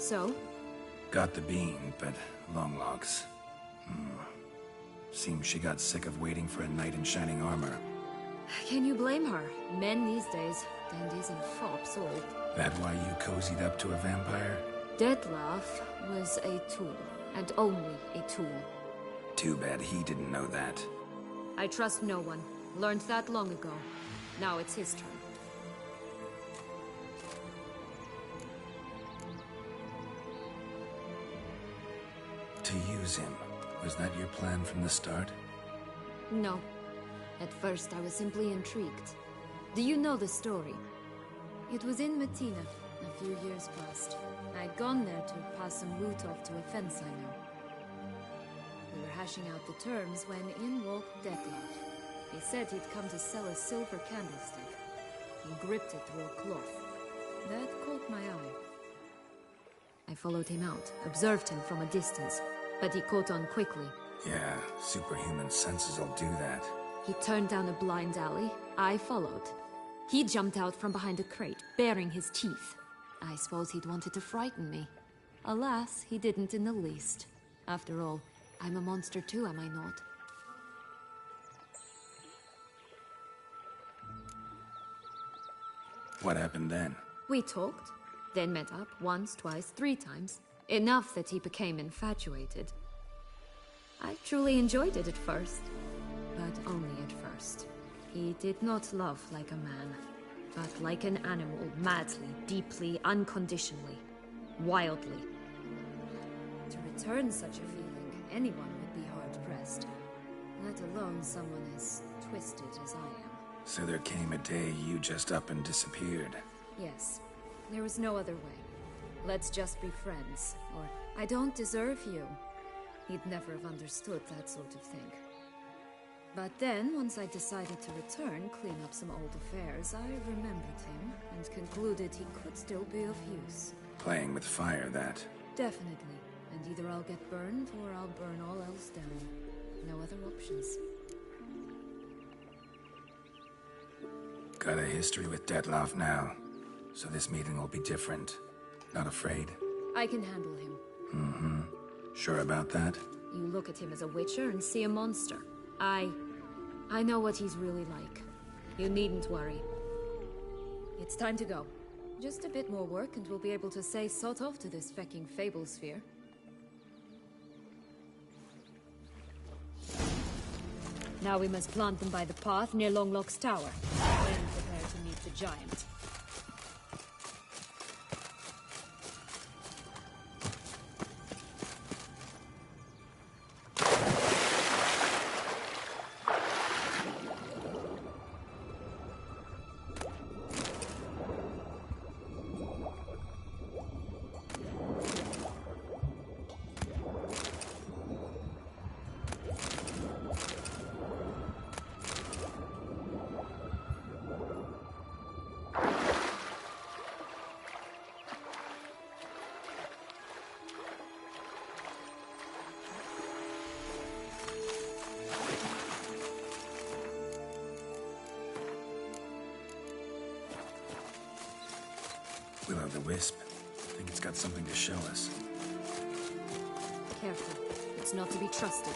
So? Got the bean, but long logs. Seems she got sick of waiting for a knight in shining armor. Can you blame her? Men these days, dandies and fops all. That why you cozied up to a vampire? Detlef was a tool, and only a tool. Too bad he didn't know that. I trust no one. Learned that long ago. Now it's his turn. To use him. Was that your plan from the start? No. At first, I was simply intrigued. Do you know the story? It was in Matina, a few years past. I'd gone there to pass some loot off to a fence I know. We were hashing out the terms when in walked Detlef. He said he'd come to sell a silver candlestick. He gripped it through a cloth. That caught my eye. I followed him out, observed him from a distance, but he caught on quickly. Yeah, superhuman senses will do that. He turned down a blind alley. I followed. He jumped out from behind a crate, baring his teeth. I suppose he'd wanted to frighten me. Alas, he didn't in the least. After all, I'm a monster too, am I not? What happened then? We talked, then met up once, twice, 3 times. Enough that he became infatuated. I truly enjoyed it at first, but only at first. He did not love like a man, but like an animal, madly, deeply, unconditionally, wildly. To return such a feeling, anyone would be hard-pressed, let alone someone as twisted as I am. So there came a day you just up and disappeared. Yes, there was no other way. Let's just be friends, or I don't deserve you. He'd never have understood that sort of thing. But then, once I decided to return, clean up some old affairs, I remembered him and concluded he could still be of use. Playing with fire, that. Definitely. And either I'll get burned, or I'll burn all else down. No other options. Got a history with Detlef now, so this meeting will be different. Not afraid? I can handle him. Mm-hmm. Sure about that? You look at him as a witcher and see a monster. I know what he's really like. You needn't worry. It's time to go. Just a bit more work and we'll be able to say sod off to this fecking fable sphere. Now we must plant them by the path near Longlock's tower. Then prepare to meet the giant. Will-o'-the-wisp. I think it's got something to show us. Careful. It's not to be trusted.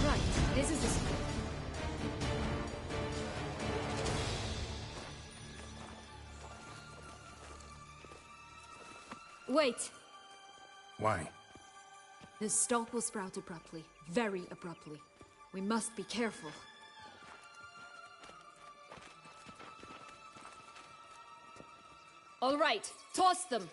Right, this is the spot. Wait! Why? The stalk will sprout abruptly. Very abruptly. We must be careful. All right, toss them!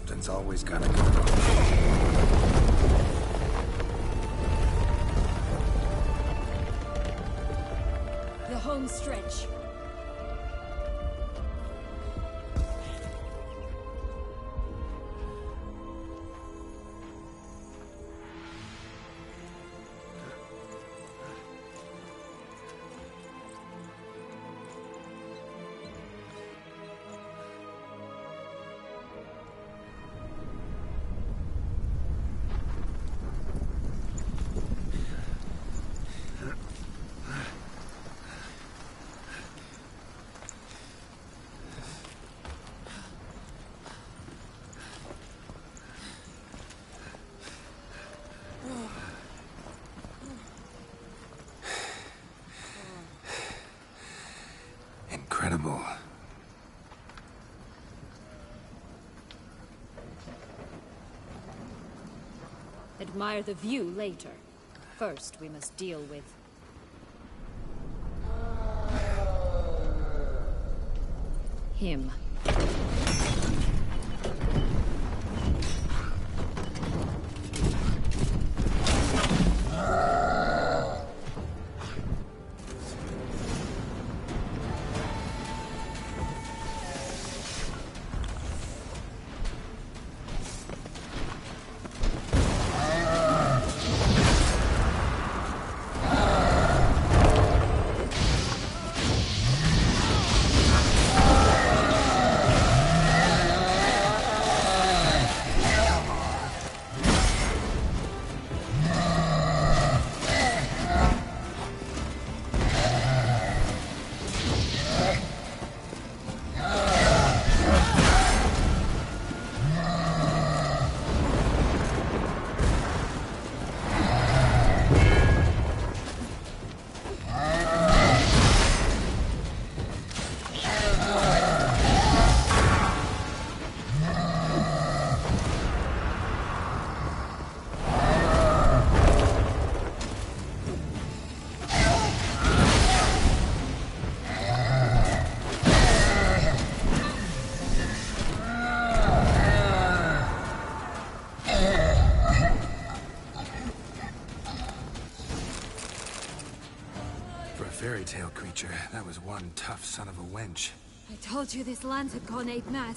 Something's always gotta go wrong. The home stretch. Incredible. Admire the view later. First, we must deal with... him. Fairy tale creature, that was one tough son of a wench. I told you this land had gone ape mad,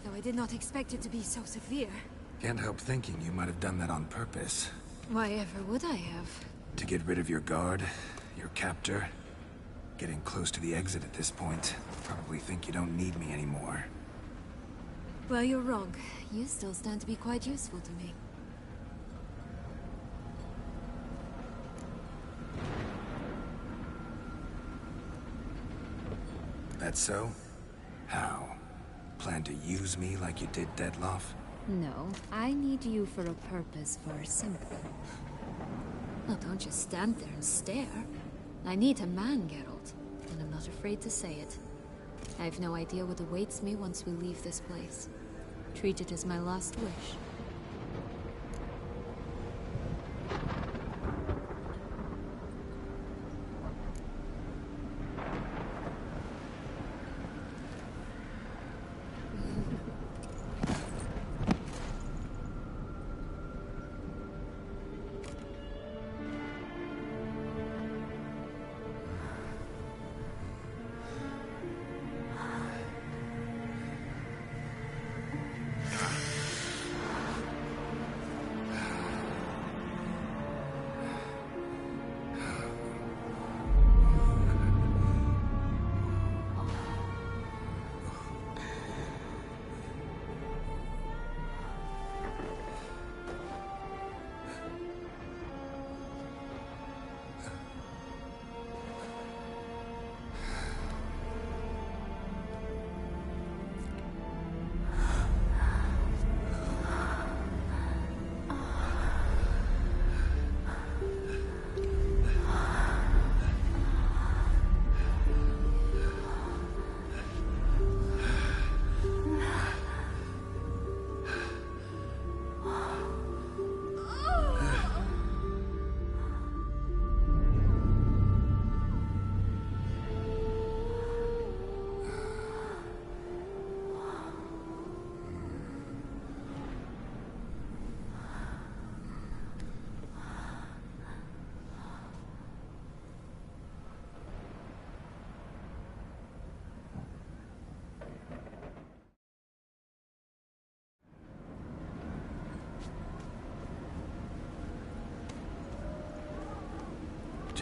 though I did not expect it to be so severe. Can't help thinking you might have done that on purpose. Why ever would I have? To get rid of your guard, your captor. Getting close to the exit at this point. Probably think you don't need me anymore. Well, you're wrong. You still stand to be quite useful to me. That so? How? Plan to use me like you did Dettlaff? No, I need you for a purpose far simpler. Well, don't just stand there and stare. I need a man, Geralt, and I'm not afraid to say it. I have no idea what awaits me once we leave this place. Treat it as my last wish.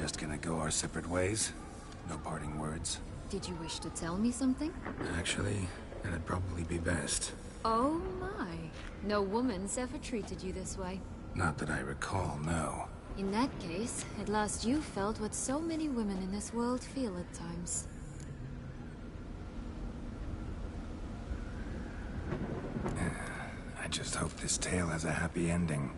just gonna go our separate ways? No parting words? Did you wish to tell me something? Actually, that'd probably be best. Oh my. No woman's ever treated you this way. Not that I recall, no. In that case, at last you felt what so many women in this world feel at times. I just hope this tale has a happy ending.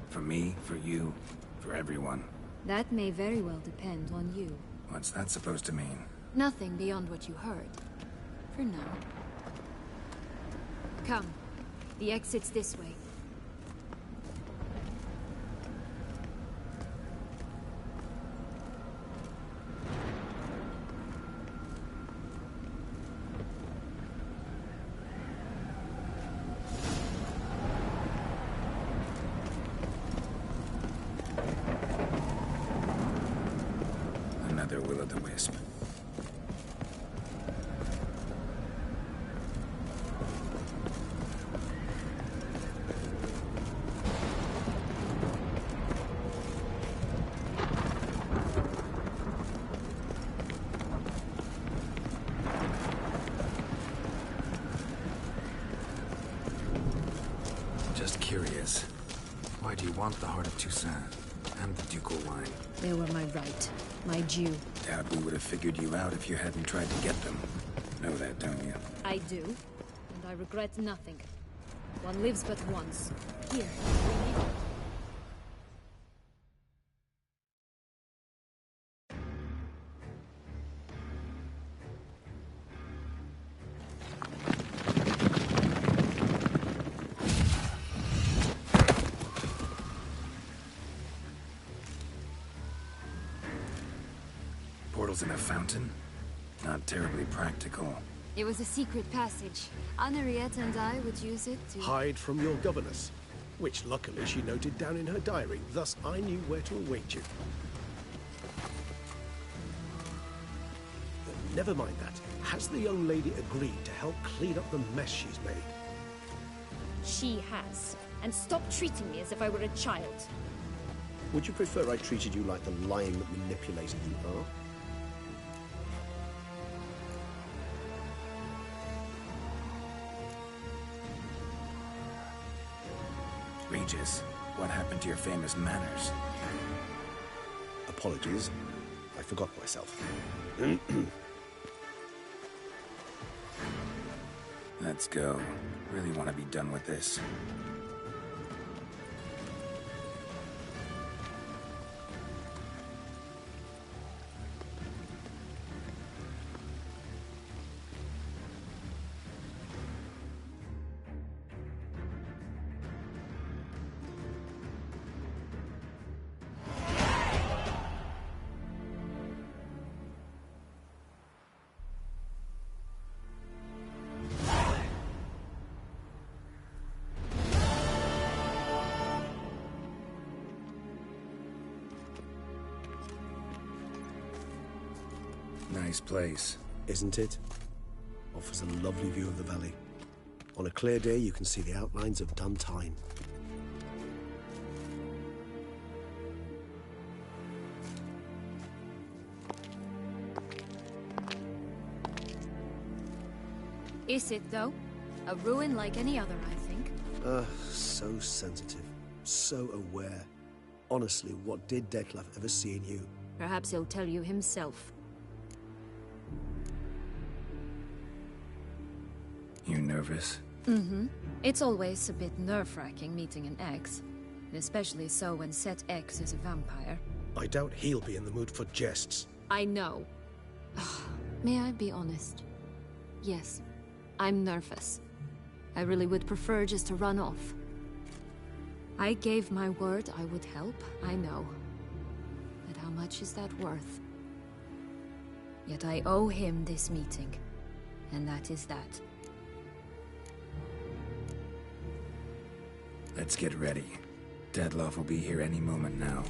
For me, for you, for everyone. That may very well depend on you. What's that supposed to mean? Nothing beyond what you heard. For now. Come. The exit's this way. Another will-o'-the-wisp. Just curious. Why do you want the heart of Toussain and the ducal wine? They were my right. My due. Doubt we would have figured you out if you hadn't tried to get them. Know that, don't you? I do. And I regret nothing. One lives but once. Here. Portals in a fountain? Not terribly practical. It was a secret passage. Henriette and I would use it to... Hide from your governess, which luckily she noted down in her diary, thus I knew where to await you. Never mind that. Has the young lady agreed to help clean up the mess she's made? She has. And stop treating me as if I were a child. Would you prefer I treated you like the lying manipulator you are? Regis, what happened to your famous manners? Apologies. I forgot myself. Let's go. Really want to be done with this. Nice place. Isn't it? Offers a lovely view of the valley. On a clear day, you can see the outlines of Duntine. Is it, though? A ruin like any other, I think. So sensitive. So aware. Honestly, what did Detlef ever see in you? Perhaps he'll tell you himself. You nervous? Mm-hmm. It's always a bit nerve-wracking meeting an ex. Especially so when said ex is a vampire. I doubt he'll be in the mood for jests. I know. May I be honest? Yes, I'm nervous. I really would prefer just to run off. I gave my word I would help, I know. But how much is that worth? Yet I owe him this meeting. And that is that. Let's get ready. Detlef will be here any moment now.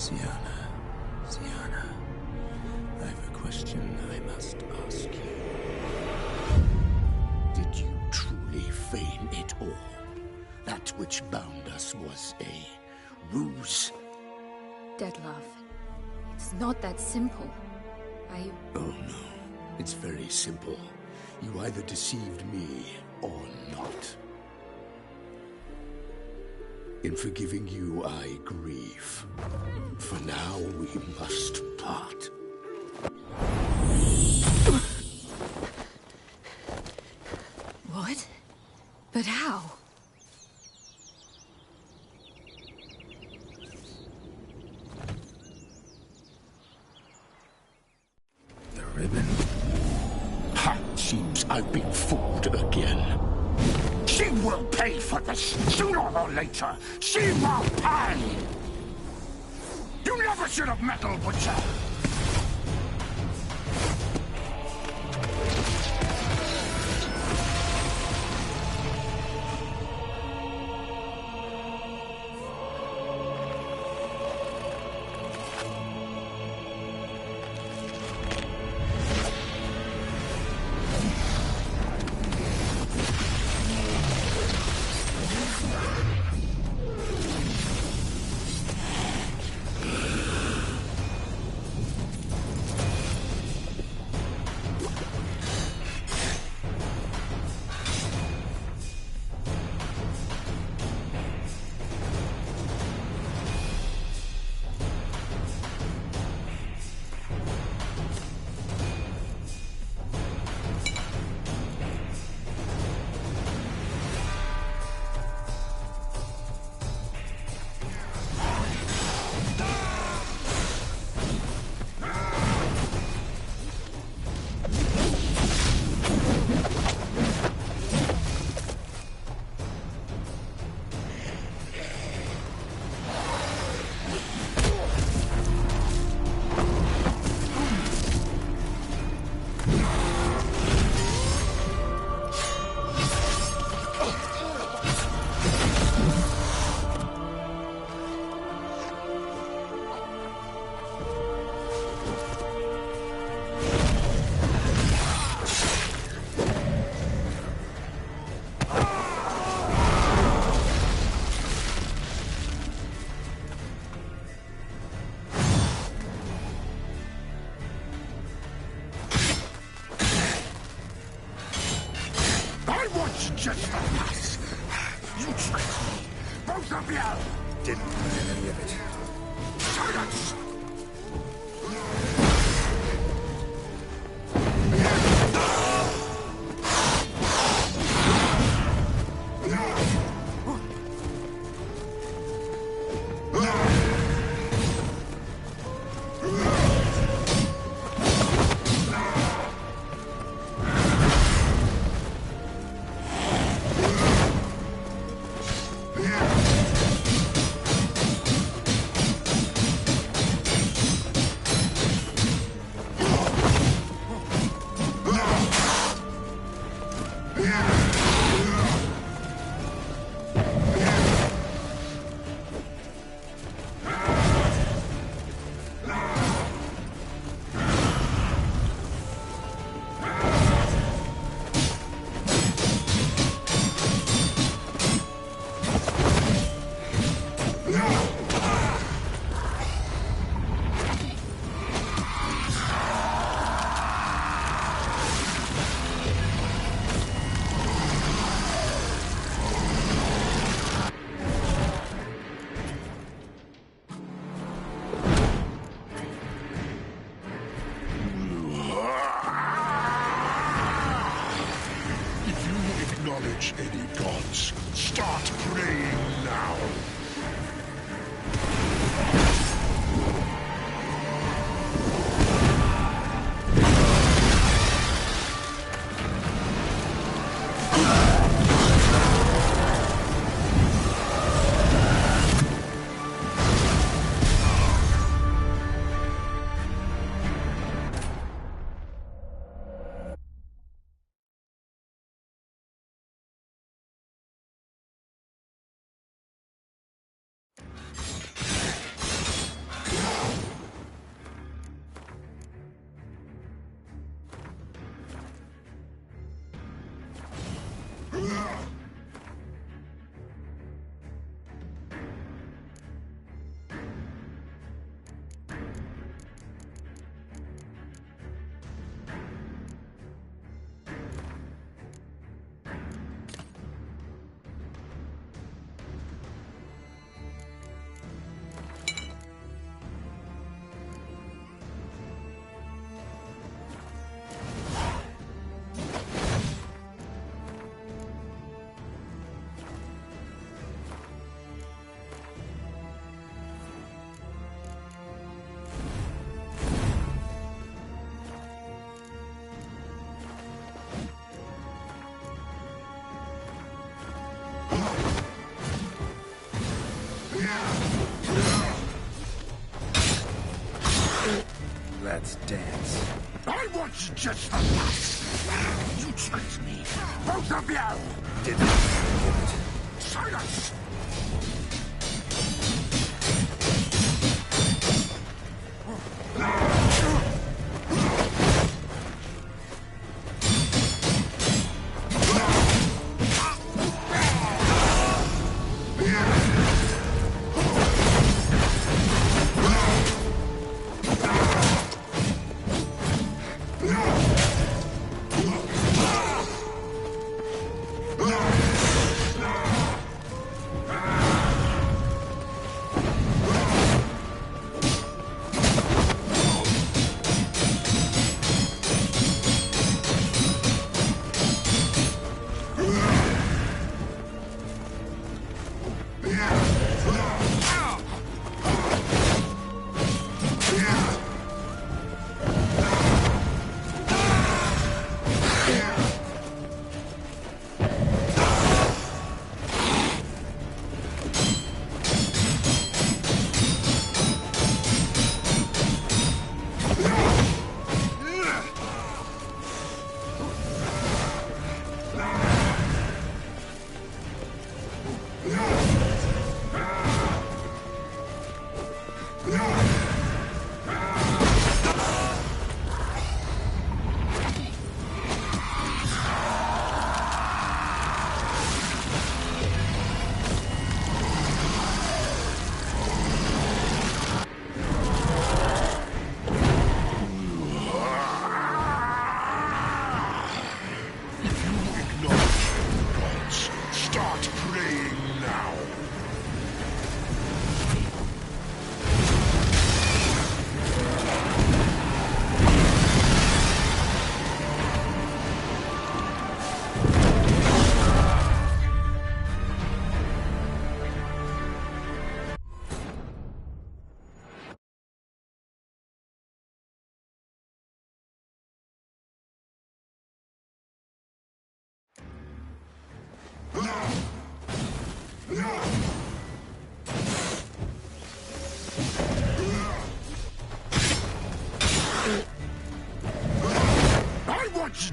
Sienna, I have a question I must ask you. Did you truly feign it all? That which bound us was a ruse? Dead love. It's not that simple. Oh no, it's very simple. You either deceived me or not. In forgiving you, I grieve. For now, we must part. What? But how? The ribbon? Ha! Seems I've been fooled again. She will pay for this, sooner or later. She will pay! You never should have meddled, Witcher! Just for us. You tricked me. Both of you. Didn't learn any of it. Silence! Let's dance. I want you just for that. You tricked me. Both of you. Didn't give it. Silence!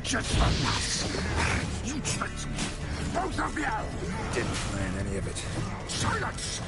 Just for that. You tricked me. Both of you. Didn't plan any of it. Silence!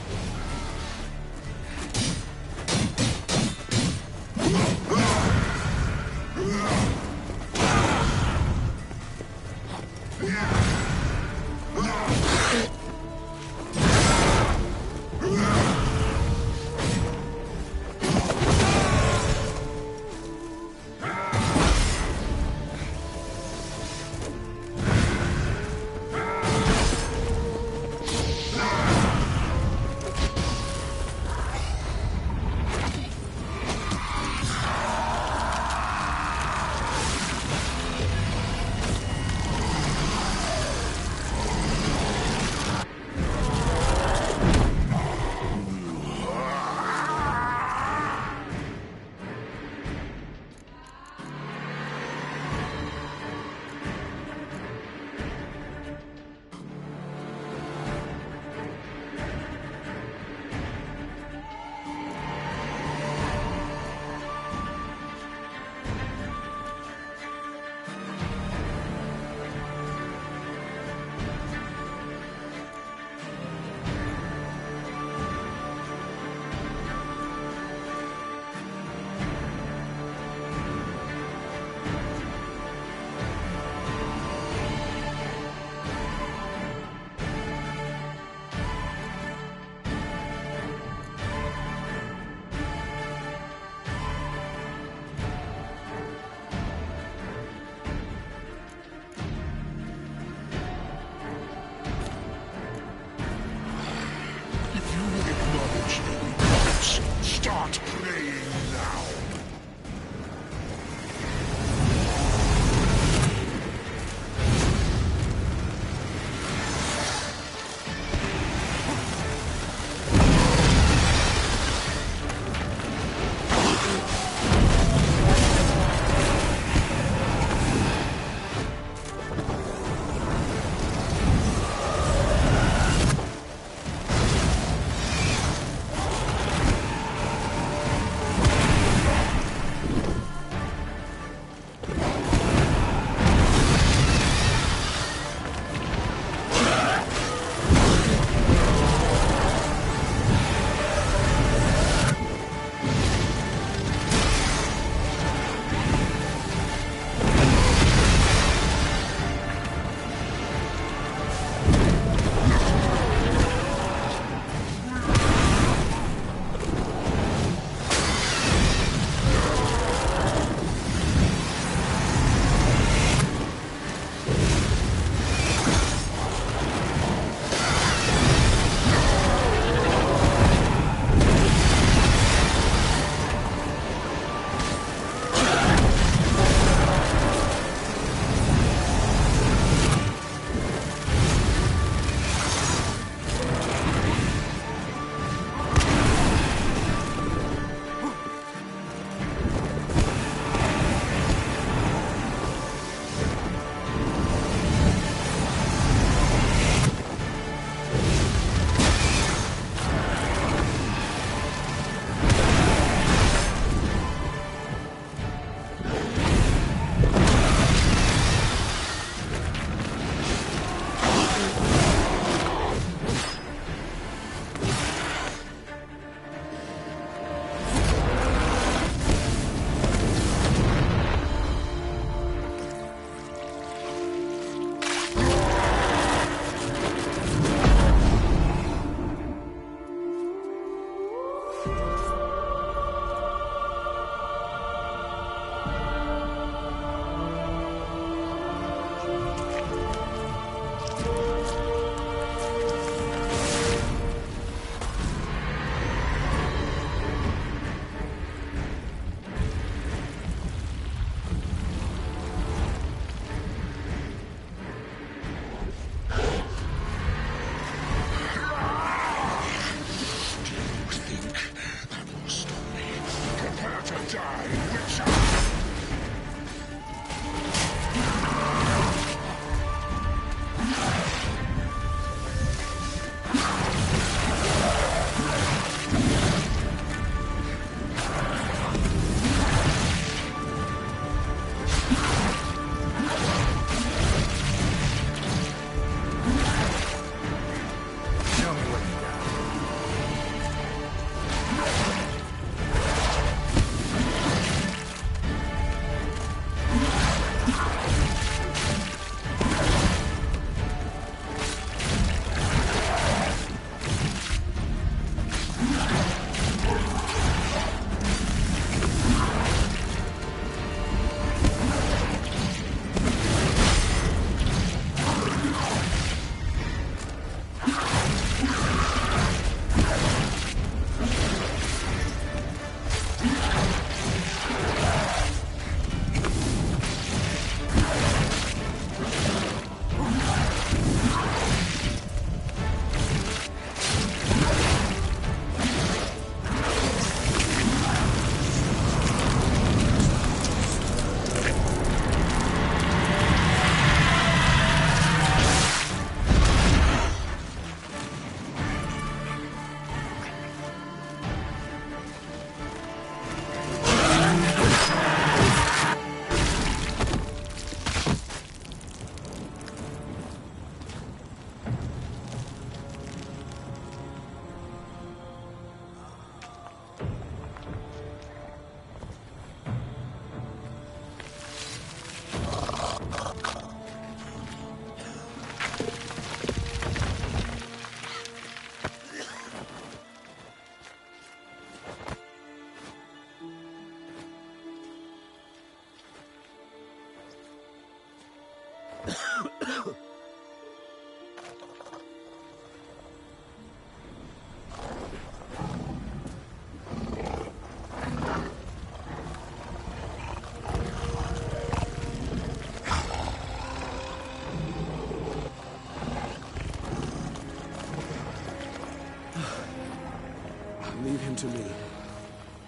Leave him to me.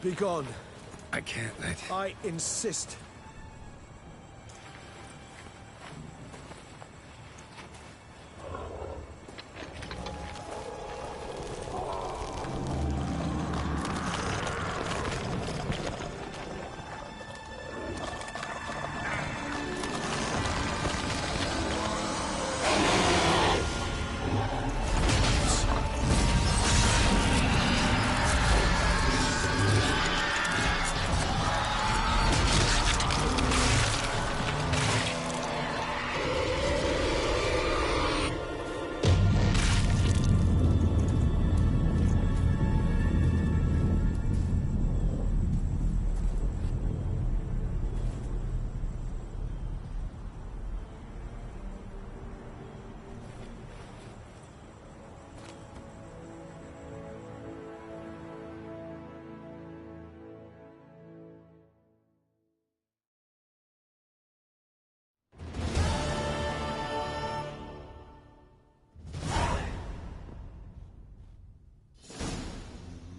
Be gone. I can't let... I insist.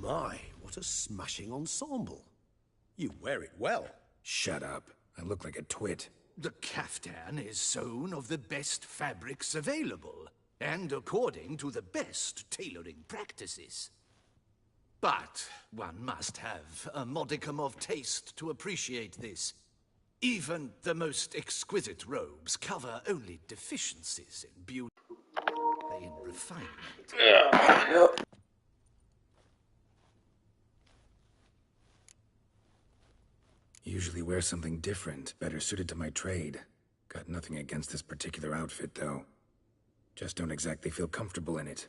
My, what a smashing ensemble. You wear it well. Shut up. I look like a twit. The caftan is sewn of the best fabrics available, and according to the best tailoring practices. But one must have a modicum of taste to appreciate this. Even the most exquisite robes cover only deficiencies in beauty, in refinement. Usually wear something different, better suited to my trade. Got nothing against this particular outfit, though. Just don't exactly feel comfortable in it.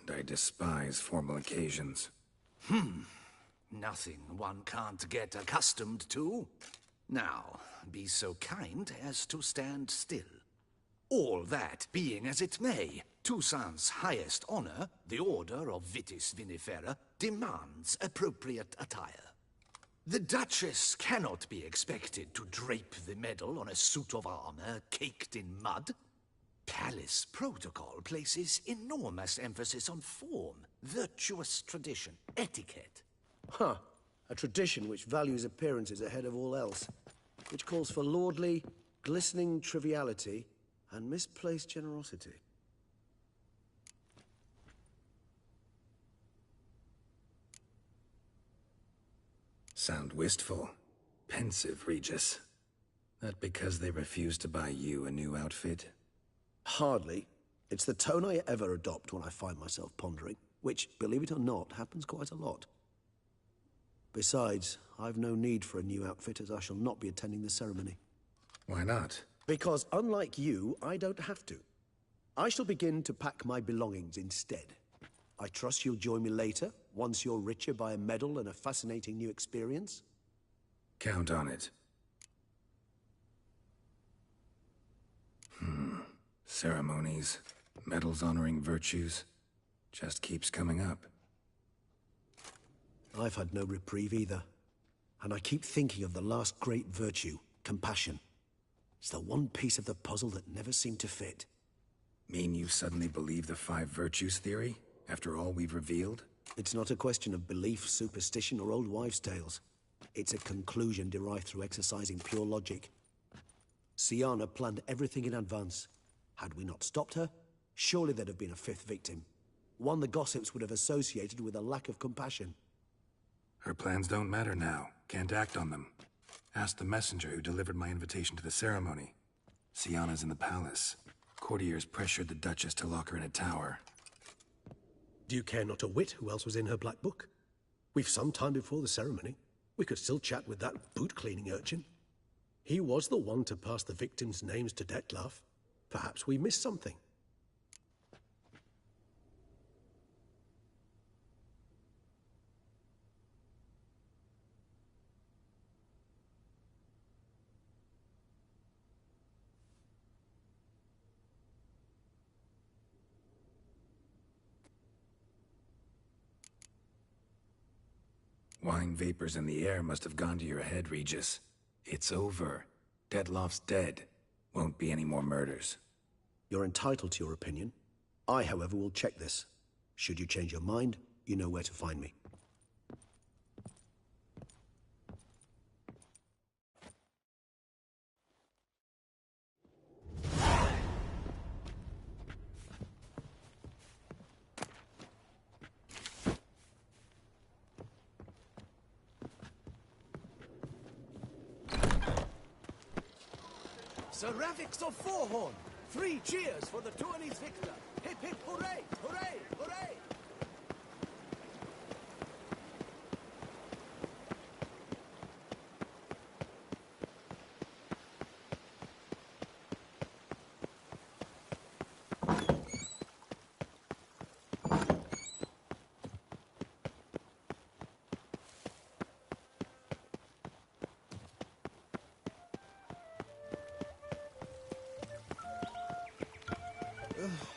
And I despise formal occasions. Nothing one can't get accustomed to. Now, be so kind as to stand still. All that being as it may, Toussaint's highest honor, the Order of Vitis Vinifera, demands appropriate attire. The Duchess cannot be expected to drape the medal on a suit of armor caked in mud. Palace protocol places enormous emphasis on form, virtuous tradition, etiquette. Huh. A tradition which values appearances ahead of all else. Which calls for lordly, glistening triviality and misplaced generosity. Sound wistful. Pensive, Regis. That because they refuse to buy you a new outfit? Hardly. It's the tone I ever adopt when I find myself pondering, which, believe it or not, happens quite a lot. Besides, I've no need for a new outfit as I shall not be attending the ceremony. Why not? Because unlike you, I don't have to. I shall begin to pack my belongings instead. I trust you'll join me later, once you're richer by a medal and a fascinating new experience? Count on it. Ceremonies, medals honoring virtues, just keeps coming up. I've had no reprieve either. And I keep thinking of the last great virtue, compassion. It's the one piece of the puzzle that never seemed to fit. Mean you suddenly believe the 5 virtues theory, after all we've revealed? It's not a question of belief, superstition, or old wives' tales. It's a conclusion derived through exercising pure logic. Syanna planned everything in advance. Had we not stopped her, surely there'd have been a 5th victim. One the gossips would have associated with a lack of compassion. Her plans don't matter now. Can't act on them. Ask the messenger who delivered my invitation to the ceremony. Syanna's in the palace. Courtiers pressured the Duchess to lock her in a tower. Do you care not a whit who else was in her black book? We've some time before the ceremony. We could still chat with that boot-cleaning urchin. He was the one to pass the victims' names to Dettlaff. Perhaps we missed something. Wine vapors in the air must have gone to your head, Regis. It's over. Detloff's dead. Won't be any more murders. You're entitled to your opinion. I, however, will check this. Should you change your mind, you know where to find me. Sir Ravix of Fourhorn! 3 cheers for the tourney's victor! Hip hip hooray! Hooray! Hooray!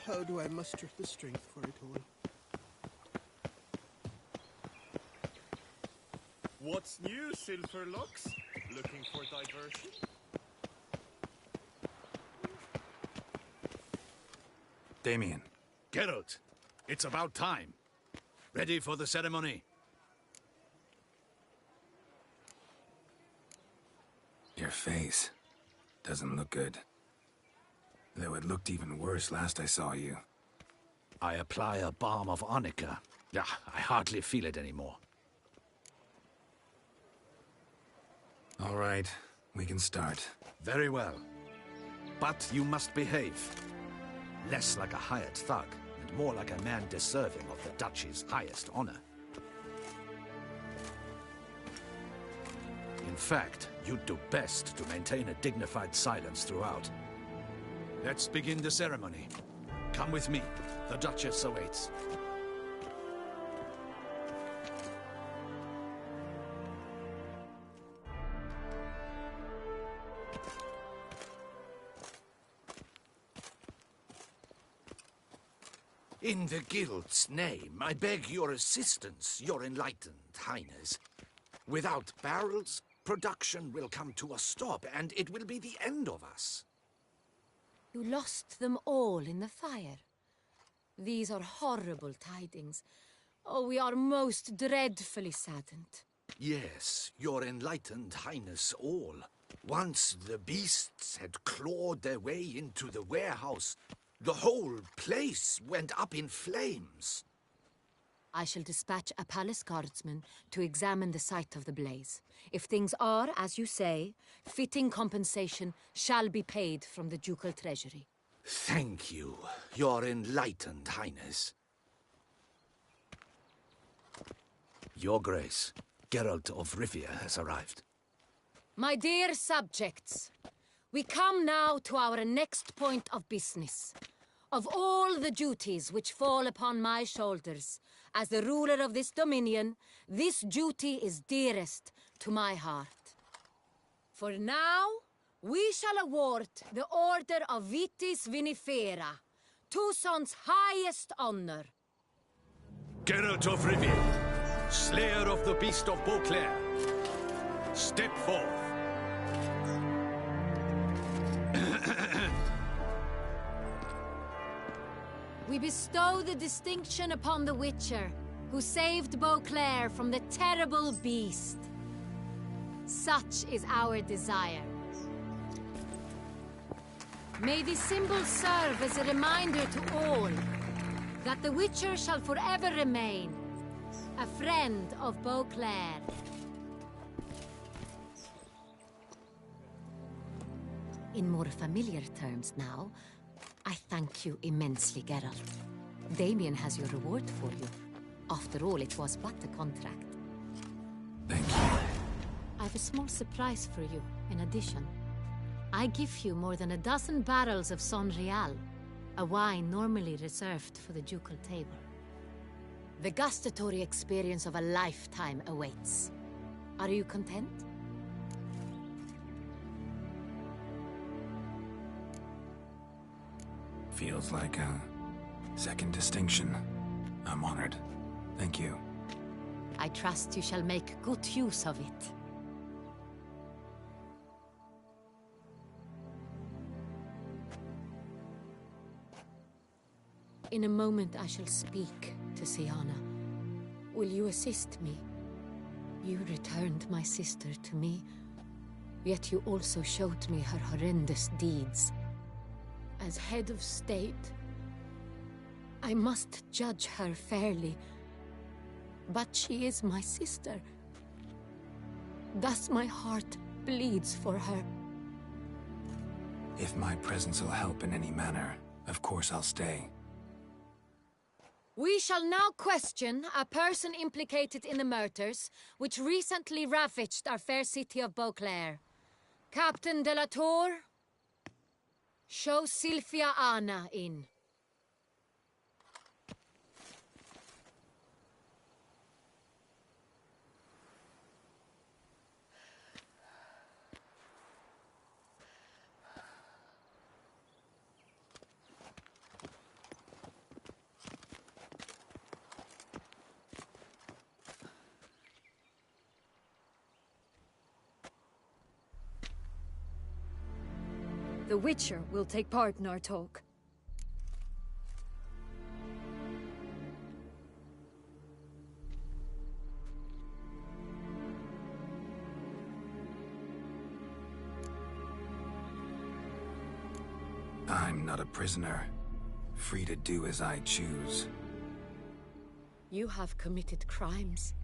How do I muster the strength for it all? What's new, Silverlocks? Looking for diversion? Damien. Geralt, it's about time. Ready for the ceremony? Your face doesn't look good. Though it looked even worse last I saw you. I apply a balm of arnica. Yeah, I hardly feel it anymore. All right, we can start. Very well. But you must behave. Less like a hired thug, and more like a man deserving of the Duchy's highest honor. In fact, you'd do best to maintain a dignified silence throughout. Let's begin the ceremony. Come with me. The Duchess awaits. In the Guild's name, I beg your assistance, your enlightened highness. Without barrels, production will come to a stop, and it will be the end of us. You lost them all in the fire. These are horrible tidings. Oh, we are most dreadfully saddened. Yes, your enlightened highness all. Once the beasts had clawed their way into the warehouse, the whole place went up in flames. I shall dispatch a palace guardsman to examine the site of the blaze. If things are, as you say, fitting compensation shall be paid from the ducal treasury. Thank you, your enlightened highness. Your Grace, Geralt of Rivia has arrived. My dear subjects, we come now to our next point of business. Of all the duties which fall upon my shoulders, as the ruler of this dominion, this duty is dearest to my heart. For now, we shall award the Order of Vitis Vinifera, Toussaint's highest honor. Geralt of Rivia, slayer of the beast of Beauclair, step forth. We bestow the distinction upon the Witcher, who saved Beauclair from the terrible beast. Such is our desire. May this symbol serve as a reminder to all that the Witcher shall forever remain a friend of Beauclair. In more familiar terms now, I thank you immensely, Geralt. Damien has your reward for you. After all, it was but a contract. Thank you. I have a small surprise for you, in addition. I give you more than a dozen barrels of Son Real, a wine normally reserved for the ducal table. The gustatory experience of a lifetime awaits. Are you content? Feels like a second distinction. I'm honored. Thank you. I trust you shall make good use of it. In a moment I shall speak to Siana. Will you assist me? You returned my sister to me, yet you also showed me her horrendous deeds. As head of state, I must judge her fairly, but she is my sister. Thus my heart bleeds for her. If my presence will help in any manner, of course I'll stay. We shall now question a person implicated in the murders which recently ravaged our fair city of Beauclair. Captain de la Tour, show Sylvia Anna in. The Witcher will take part in our talk. I'm not a prisoner, free to do as I choose. You have committed crimes.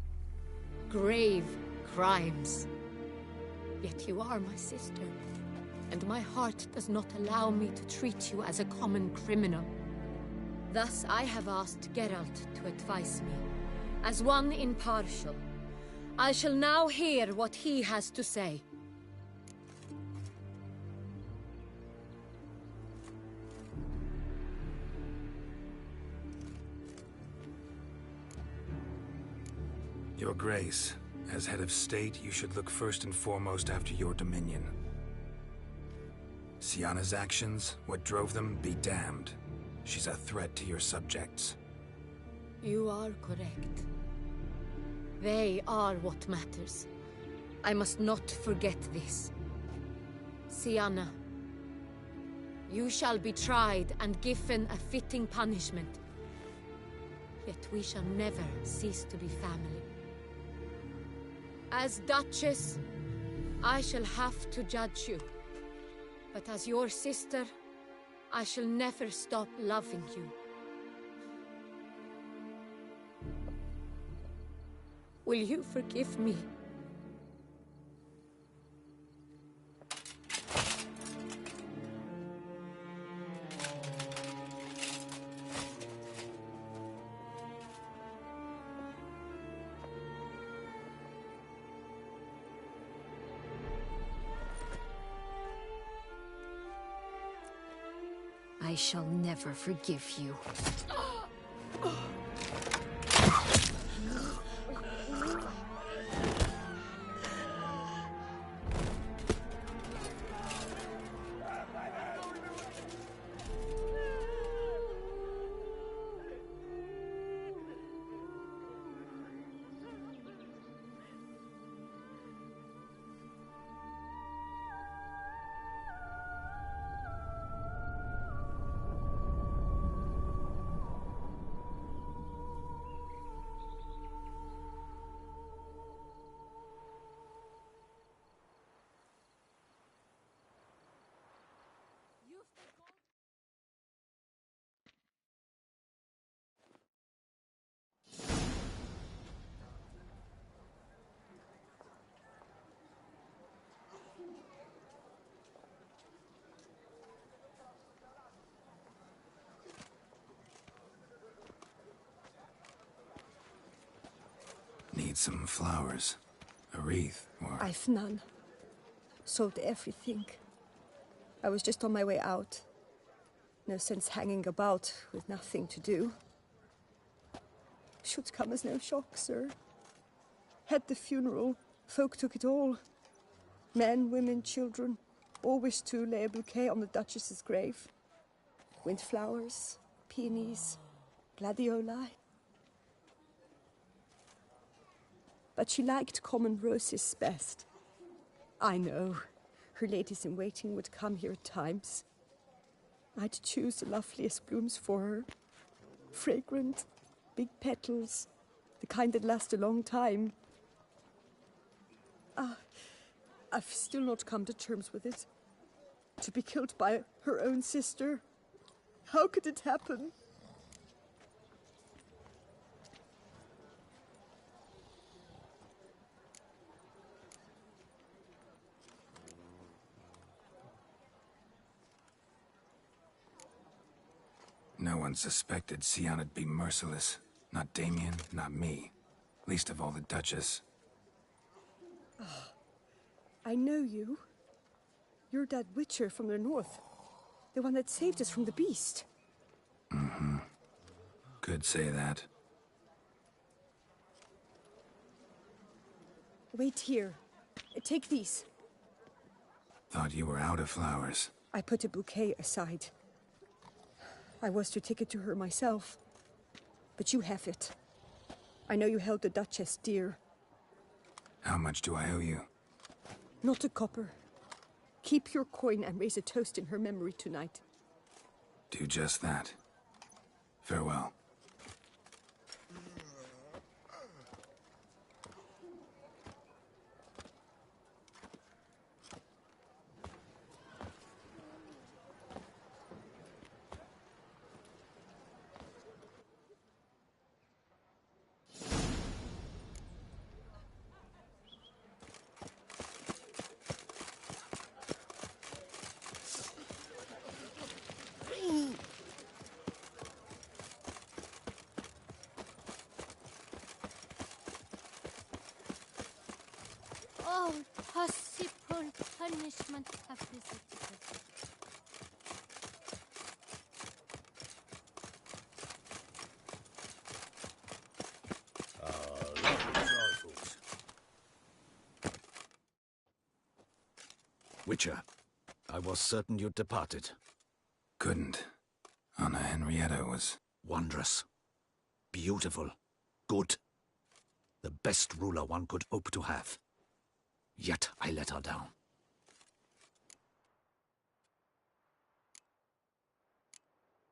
Grave crimes. Yet you are my sister, and my heart does not allow me to treat you as a common criminal. Thus I have asked Geralt to advise me, as one impartial. I shall now hear what he has to say. Your Grace, as head of state, you should look first and foremost after your dominion. Siana's actions, what drove them, be damned. She's a threat to your subjects. You are correct. They are what matters. I must not forget this. Siana, you shall be tried and given a fitting punishment. Yet we shall never cease to be family. As Duchess, I shall have to judge you. But as your sister, I shall never stop loving you. Will you forgive me? I shall never forgive you. Need some flowers. A wreath, or... I've none. Sold everything. I was just on my way out. No sense hanging about with nothing to do. Should come as no shock, sir. Had the funeral, folk took it all. Men, women, children, all wished to lay a bouquet on the Duchess's grave. Windflowers, peonies, gladioli. that she liked common roses best. I know. Her ladies-in-waiting would come here at times. I'd choose the loveliest blooms for her. Fragrant, big petals, the kind that last a long time. I've still not come to terms with it. To be killed by her own sister. How could it happen? No one suspected Sianna'd be merciless. Not Damien, not me. Least of all the Duchess. I know you. You're that Witcher from the north. The one that saved us from the beast. Mm-hmm. Could say that. Wait here. Take these. Thought you were out of flowers. I put a bouquet aside. I was to take it to her myself. But you have it. I know you held the Duchess dear. How much do I owe you? Not a copper. Keep your coin and raise a toast in her memory tonight. Do just that. Farewell. Oh, possible punishment have visited us. Witcher, I was certain you'd departed. Couldn't. Anna Henrietta was... wondrous. Beautiful. Good. The best ruler one could hope to have. Yet I let her down.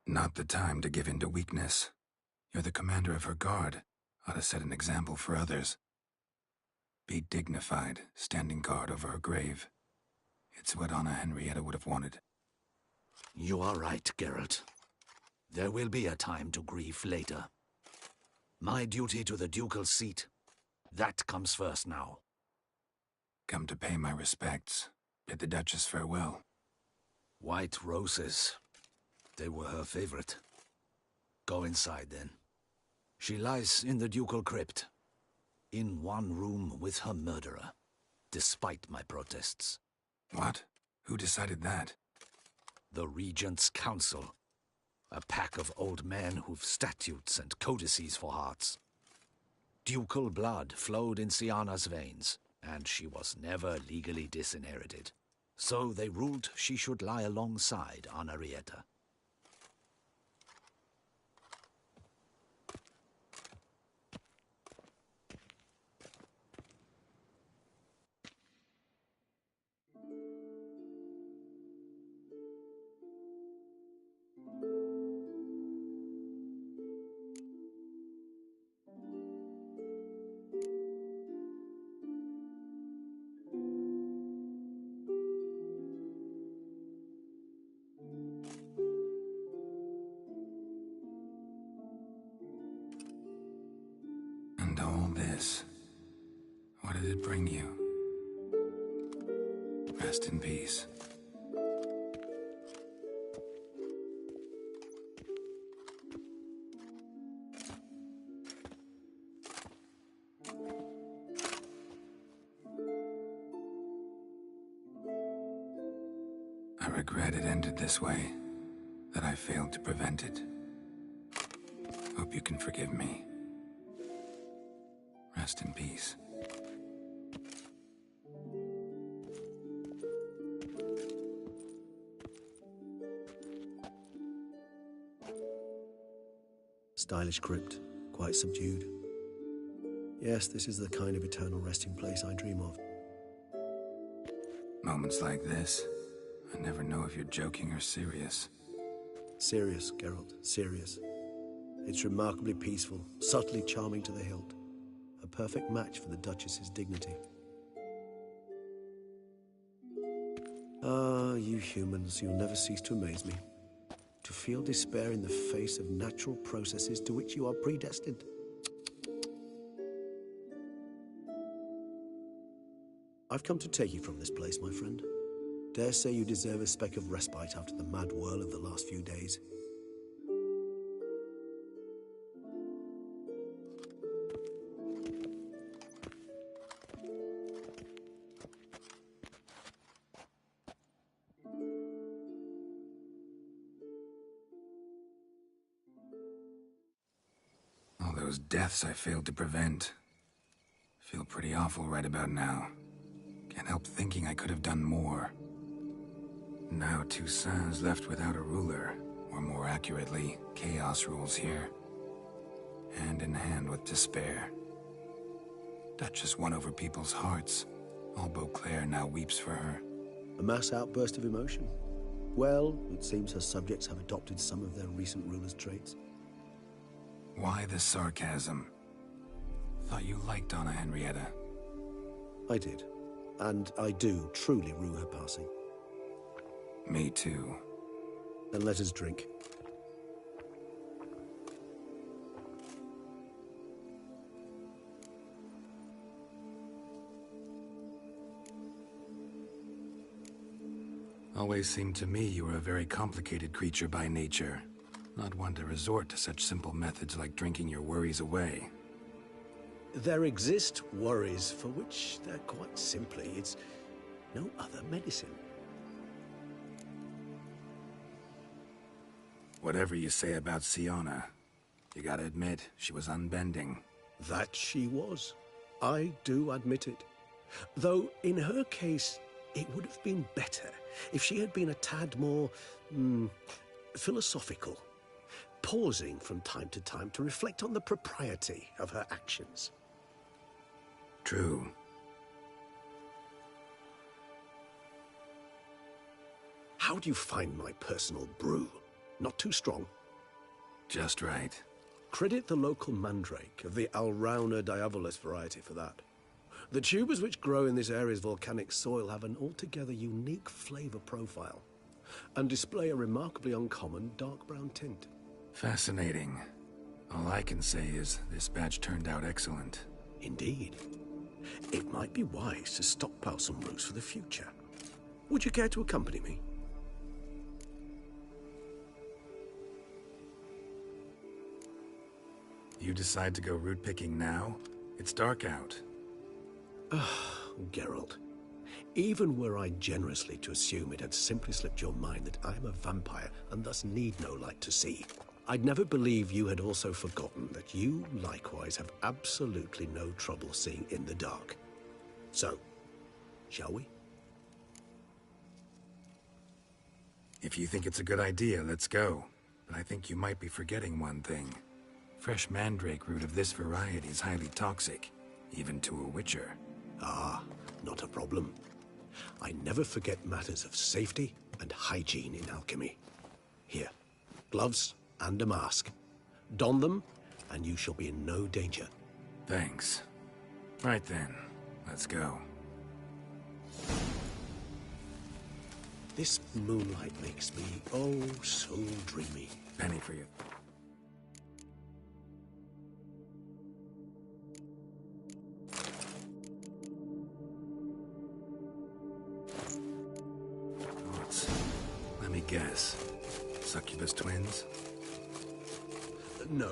Not the time to give in to weakness. You're the commander of her guard. Ought to set an example for others. Be dignified, standing guard over her grave. It's what Anna Henrietta would have wanted. You are right, Geralt. There will be a time to grieve later. My duty to the ducal seat, that comes first now. Come to pay my respects. Bid the Duchess farewell. White roses. They were her favorite. Go inside, then. She lies in the ducal crypt. In one room with her murderer. Despite my protests. What? Who decided that? The Regent's Council. A pack of old men who've statutes and codices for hearts. Ducal blood flowed in Sianna's veins, and she was never legally disinherited. So they ruled she should lie alongside Anna Henrietta. And all this, what did it bring you? Rest in peace. I regret it ended this way, that I failed to prevent it. Hope you can forgive me. Rest in peace. Stylish crypt, quite subdued. Yes, this is the kind of eternal resting place I dream of. Moments like this, I never know if you're joking or serious. Serious, Geralt, serious. It's remarkably peaceful, subtly charming to the hilt. A perfect match for the Duchess's dignity. Ah, you humans, you'll never cease to amaze me. To feel despair in the face of natural processes to which you are predestined. I've come to take you from this place, my friend. Dare say you deserve a speck of respite after the mad whirl of the last few days. All those deaths I failed to prevent. Feel pretty awful right about now. Can't help thinking I could have done more. Now Toussain's left without a ruler, or more accurately, chaos rules here. Hand in hand with despair. Duchess won over people's hearts. All Beauclair now weeps for her. A mass outburst of emotion. Well, it seems her subjects have adopted some of their recent ruler's traits. Why the sarcasm? Thought you liked Donna Henrietta. I did. And I do truly rue her passing. Me too. Then let us drink. Always seemed to me you were a very complicated creature by nature. Not one to resort to such simple methods like drinking your worries away. There exist worries for which they're quite simply, it's no other medicine. Whatever you say about Siona, you gotta admit, she was unbending. That she was. I do admit it. Though, in her case, it would have been better if she had been a tad more, philosophical, pausing from time to time to reflect on the propriety of her actions. True. How do you find my personal brew? Not too strong? Just right. Credit the local mandrake of the Alrauna diabolus variety for that. The tubers which grow in this area's volcanic soil have an altogether unique flavor profile and display a remarkably uncommon dark brown tint. Fascinating. All I can say is this batch turned out excellent. Indeed. It might be wise to stockpile some brews for the future. Would you care to accompany me? You decide to go root picking now? It's dark out. Geralt, even were I generously to assume it had simply slipped your mind that I am a vampire and thus need no light to see, I'd never believe you had also forgotten that you likewise have absolutely no trouble seeing in the dark. So, shall we? If you think it's a good idea, let's go. But I think you might be forgetting one thing. Fresh mandrake root of this variety is highly toxic, even to a witcher. Ah, not a problem. I never forget matters of safety and hygiene in alchemy. Here, gloves and a mask. Don them, and you shall be in no danger. Thanks. Right then, let's go. This moonlight makes me, oh, so dreamy. Penny for you. Let me guess. Succubus twins? No.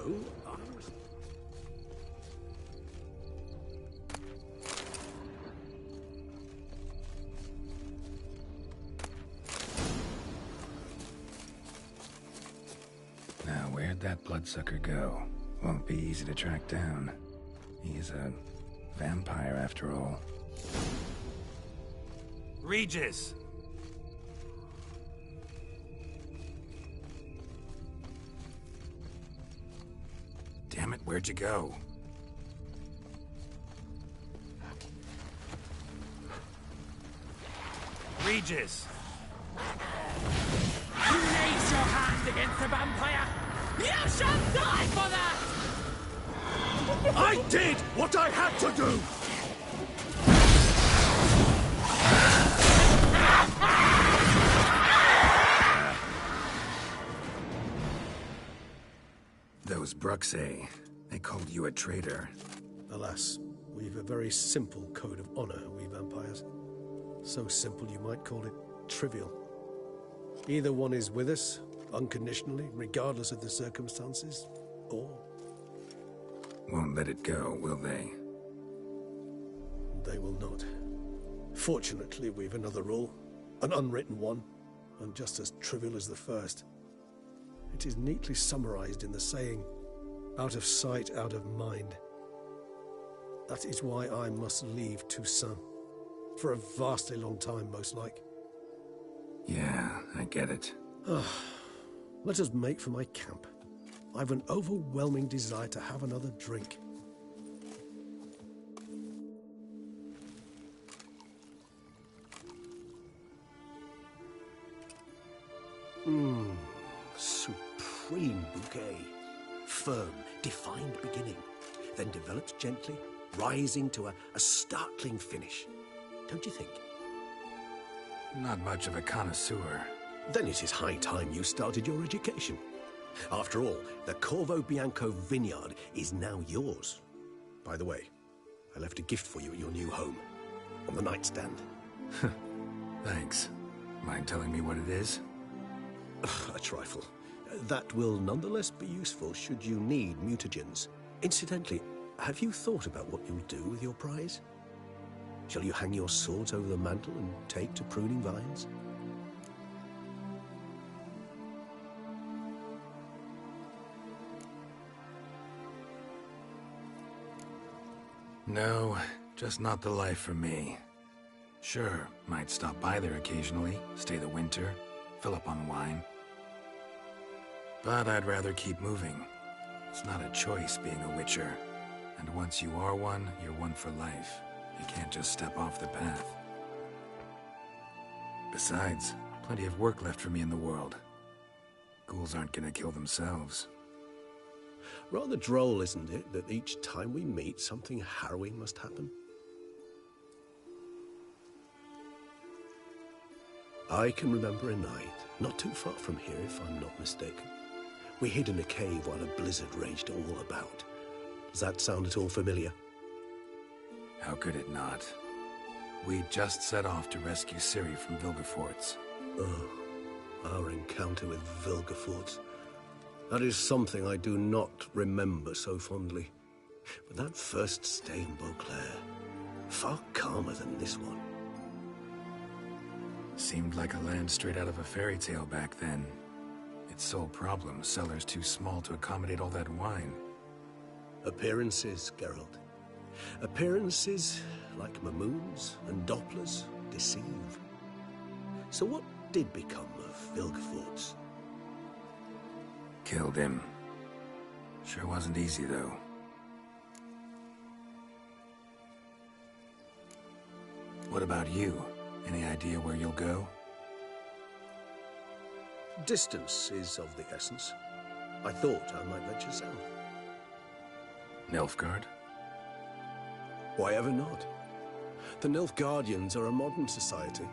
Now, where'd that bloodsucker go? Won't be easy to track down. He's a vampire after all. Regis! Damn it, where'd you go? egregious. You raise your hand against a vampire! You shall die for that! I did what I had to do! Those Bruxay, they called you a traitor. Alas, we've a very simple code of honor, we vampires. So simple you might call it trivial. Either one is with us, unconditionally, regardless of the circumstances, or... Won't let it go, will they? They will not. Fortunately, we've another rule, an unwritten one, and just as trivial as the first. It is neatly summarized in the saying, out of sight, out of mind. That is why I must leave Toussain. For a vastly long time, most like. Yeah, I get it. Let us make for my camp. I've an overwhelming desire to have another drink. Supreme bouquet. Firm, defined beginning, then develops gently, rising to a startling finish. Don't you think? Not much of a connoisseur. Then it is high time you started your education. After all, the Corvo Bianco vineyard is now yours. By the way, I left a gift for you at your new home, on the nightstand. Thanks. Mind telling me what it is? A trifle. That will nonetheless be useful should you need mutagens. Incidentally, have you thought about what you'll do with your prize? Shall you hang your swords over the mantle and take to pruning vines? No, just not the life for me. Sure, might stop by there occasionally, stay the winter, fill up on wine. But I'd rather keep moving. It's not a choice being a Witcher. And once you are one, you're one for life. You can't just step off the path. Besides, plenty of work left for me in the world. Ghouls aren't gonna kill themselves. Rather droll, isn't it, that each time we meet, something harrowing must happen? I can remember a night, not too far from here if I'm not mistaken. We hid in a cave while a blizzard raged all about. Does that sound at all familiar? How could it not? We'd just set off to rescue Ciri from Vilgefortz. Oh, our encounter with Vilgefortz. That is something I do not remember so fondly. But that first stay in Beauclair, far calmer than this one. Seemed like a land straight out of a fairy tale back then. Its sole problem, cellars too small to accommodate all that wine. Appearances, Geralt. Appearances, like Mamoons and Dopplers, deceive. So what did become of Vilgefortz? Killed him. Sure wasn't easy, though. What about you? Any idea where you'll go? Distance is of the essence. I thought I might venture south. Nilfgaard? Why ever not? The Nilfgaardians are a modern society.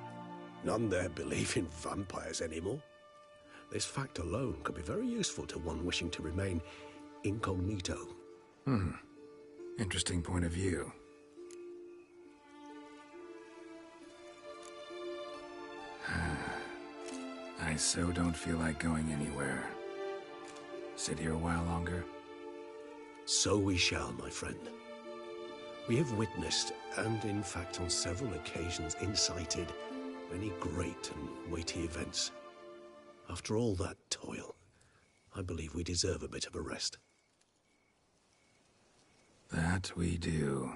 None there believe in vampires anymore. This fact alone could be very useful to one wishing to remain incognito. Interesting point of view. I so don't feel like going anywhere. Sit here a while longer? So we shall, my friend. We have witnessed, and in fact on several occasions incited, many great and weighty events. After all that toil, I believe we deserve a bit of a rest. That we do.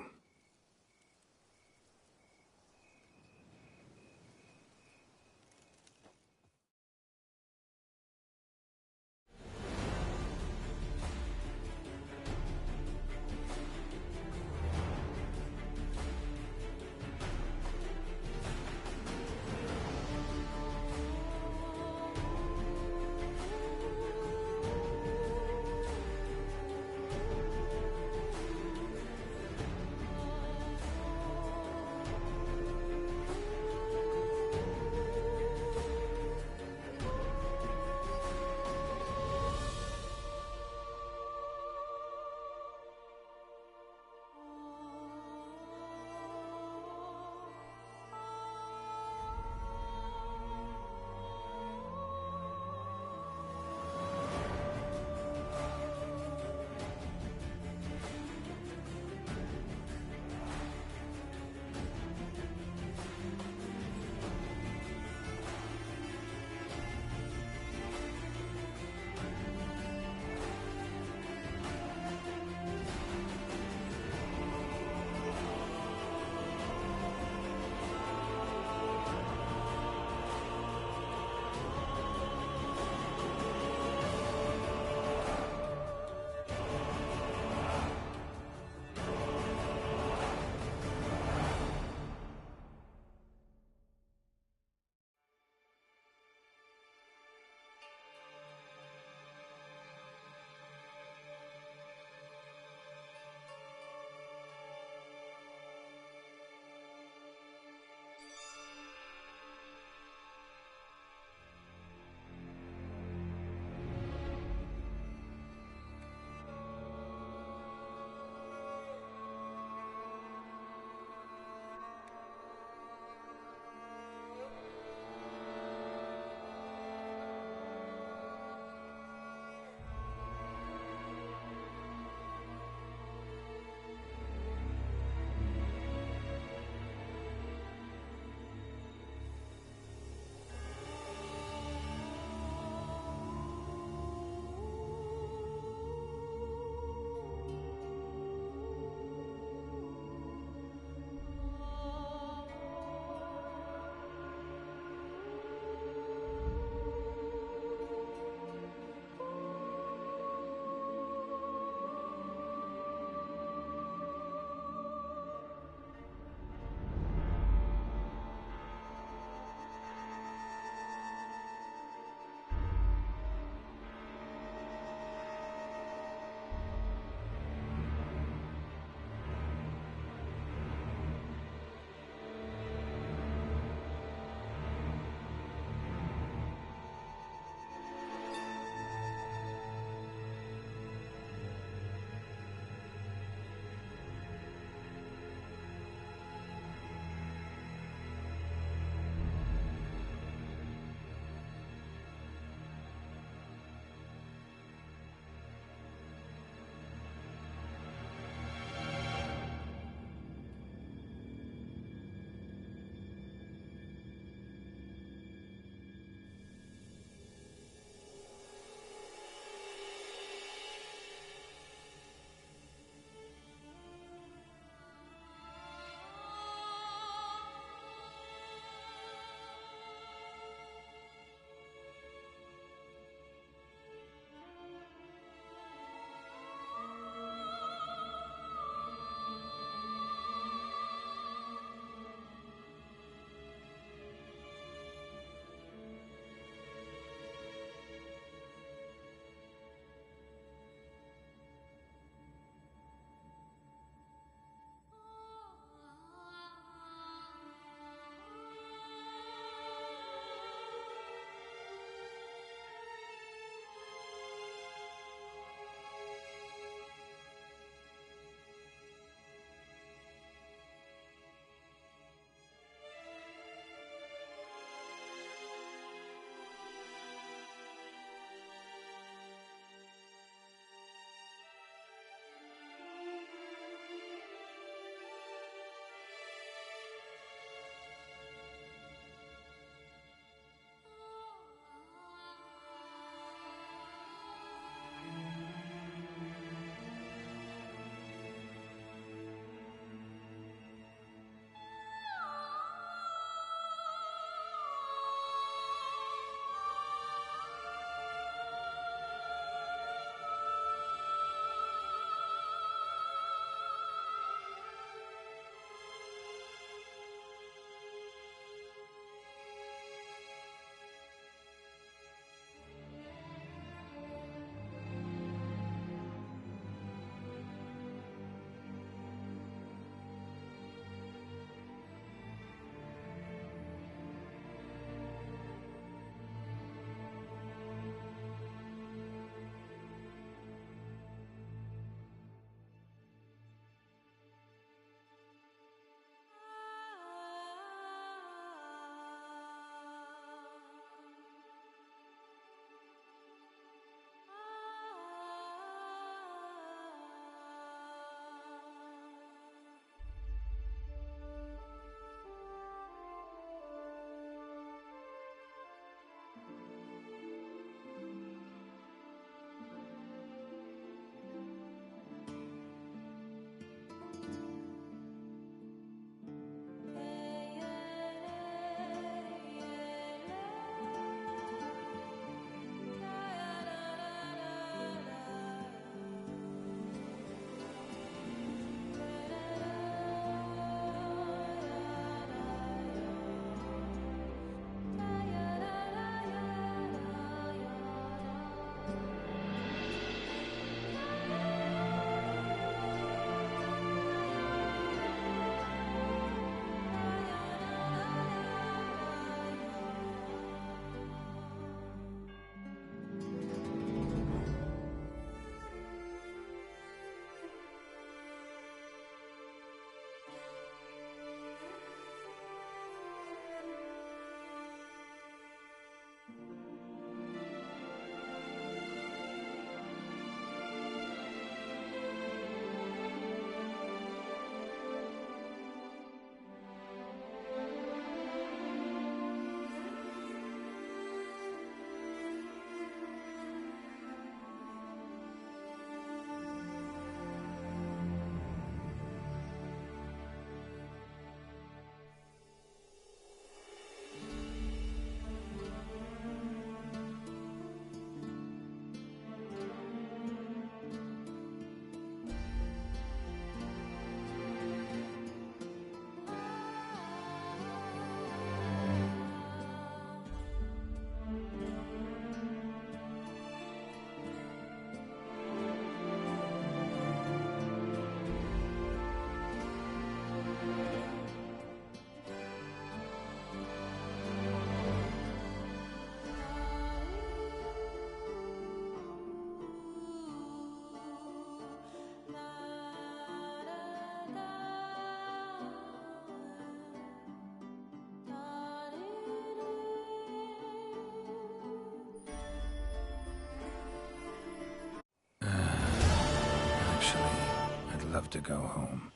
love to go home.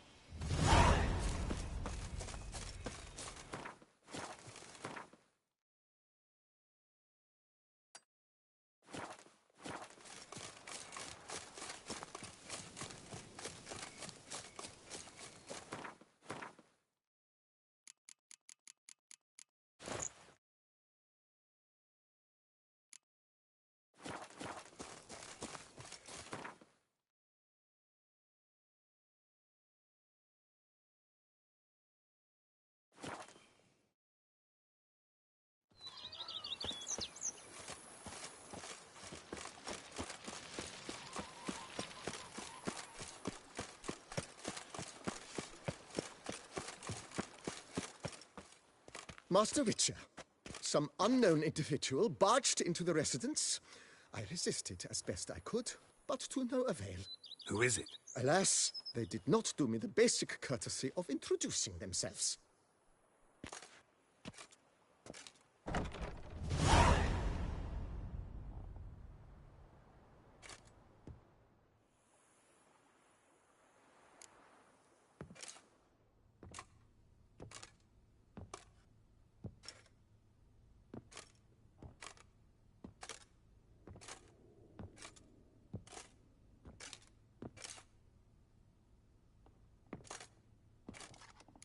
Master Witcher, some unknown individual barged into the residence. I resisted as best I could, but to no avail. Who is it? Alas, they did not do me the basic courtesy of introducing themselves.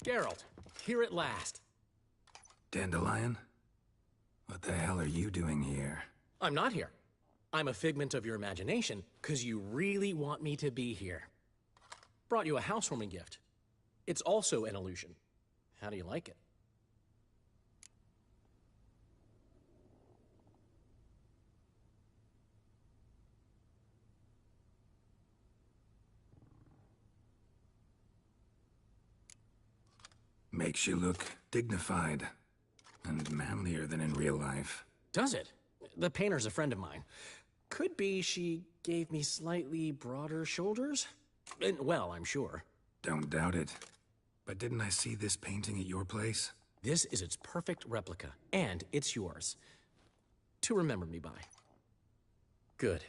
Geralt, here at last. Dandelion? What the hell are you doing here? I'm not here. I'm a figment of your imagination, because you really want me to be here. Brought you a housewarming gift. It's also an illusion. How do you like it? Makes you look dignified and manlier than in real life. Does it? The painter's a friend of mine. Could be she gave me slightly broader shoulders? Well, I'm sure. Don't doubt it. But didn't I see this painting at your place? This is its perfect replica, and it's yours. To remember me by. Good.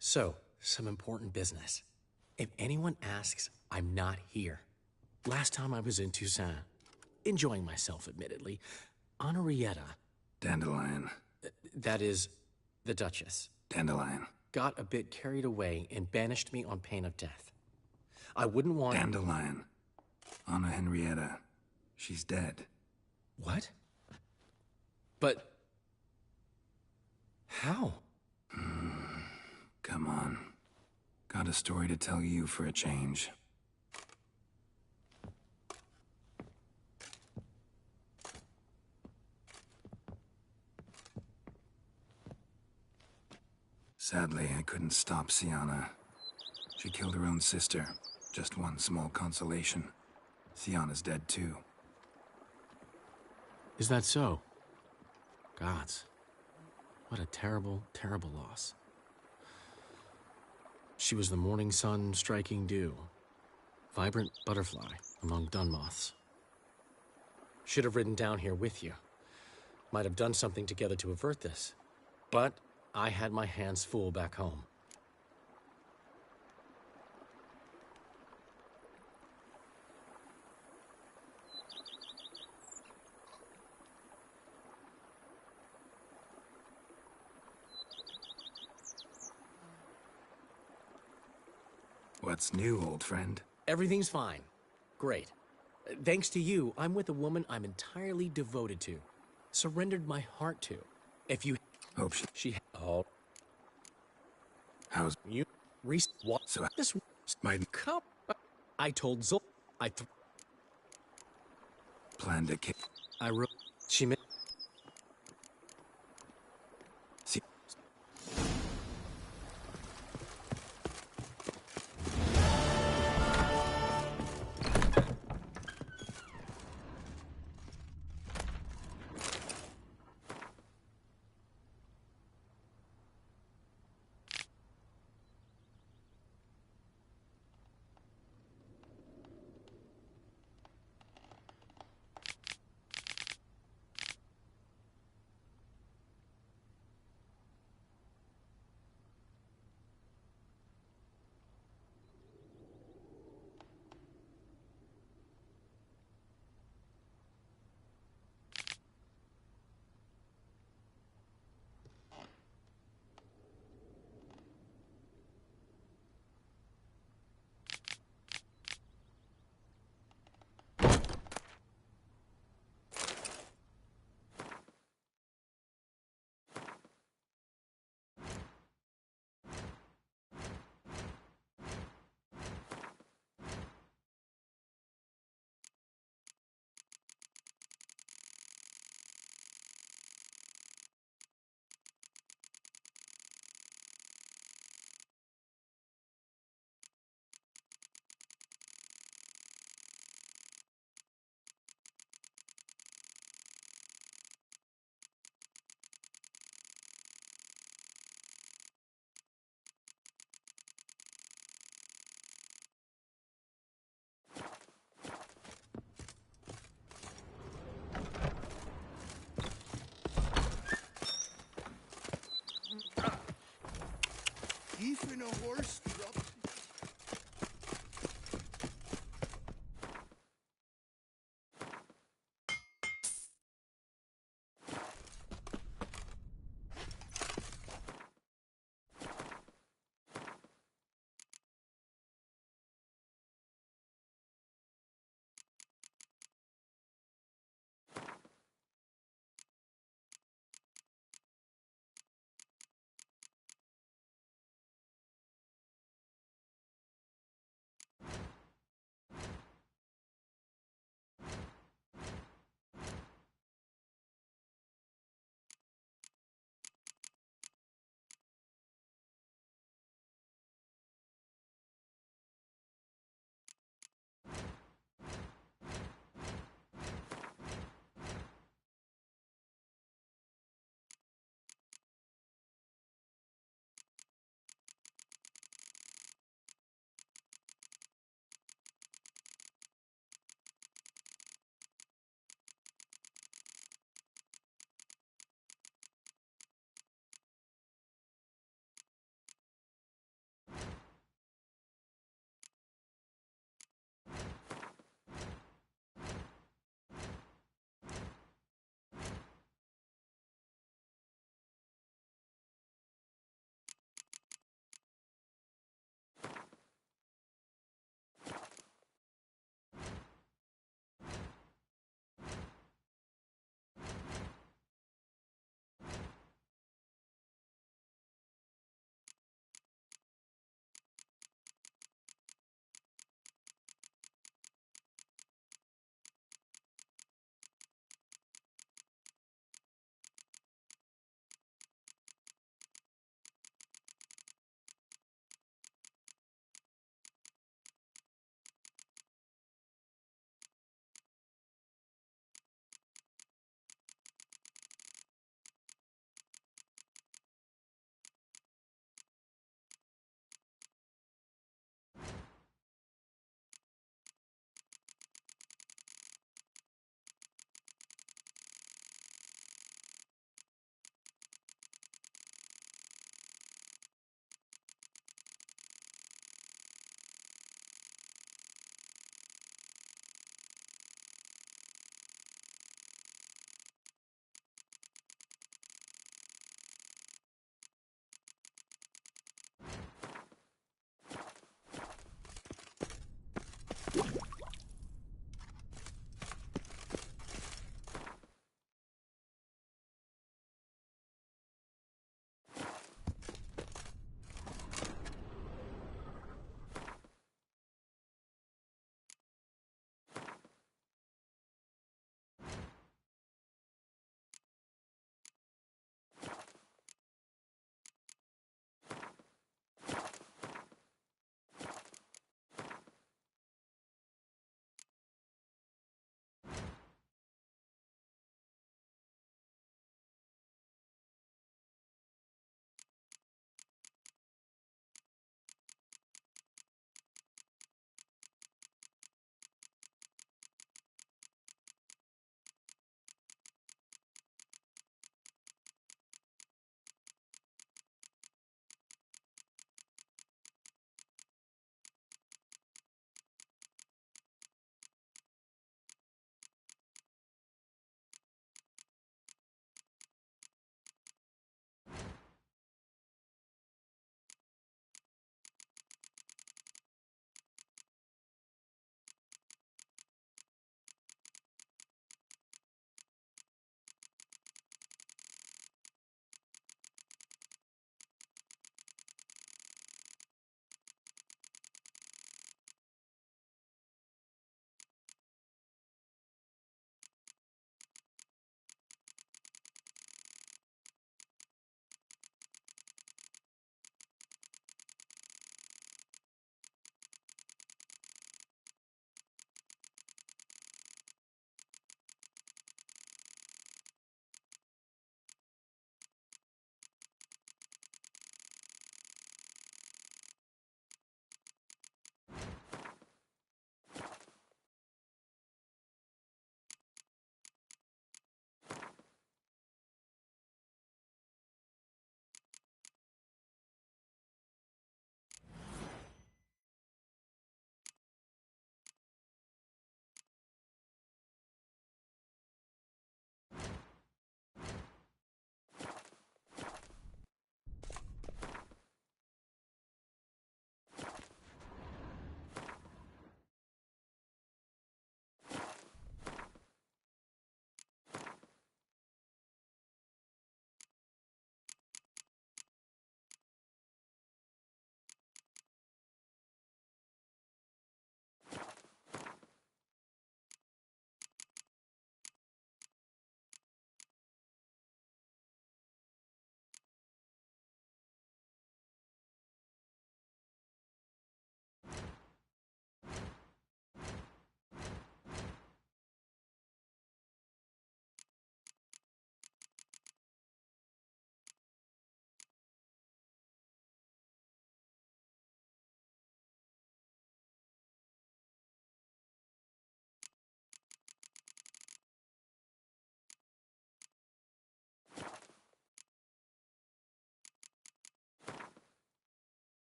So, some important business. If anyone asks, I'm not here. Last time I was in Toussain, enjoying myself, admittedly, Henrietta... Dandelion. That is, the Duchess. Dandelion. Got a bit carried away and banished me on pain of death. I wouldn't want... Dandelion. Anna Henrietta. She's dead. What? But... how? Come on. Got a story to tell you for a change. Sadly, I couldn't stop Sienna. She killed her own sister. Just one small consolation. Sienna's dead too. Is that so? Gods. What a terrible, terrible loss. She was the morning sun striking dew. Vibrant butterfly among dun moths. Should have ridden down here with you. Might have done something together to avert this. But I had my hands full back home. What's new, old friend? Everything's fine. Great. Thanks to you, I'm with a woman I'm entirely devoted to. Surrendered my heart to. If you... Hope she... Oh. How's... You... What? So... This... My... Come... I told Zol... Planned to kill... I wrote... She...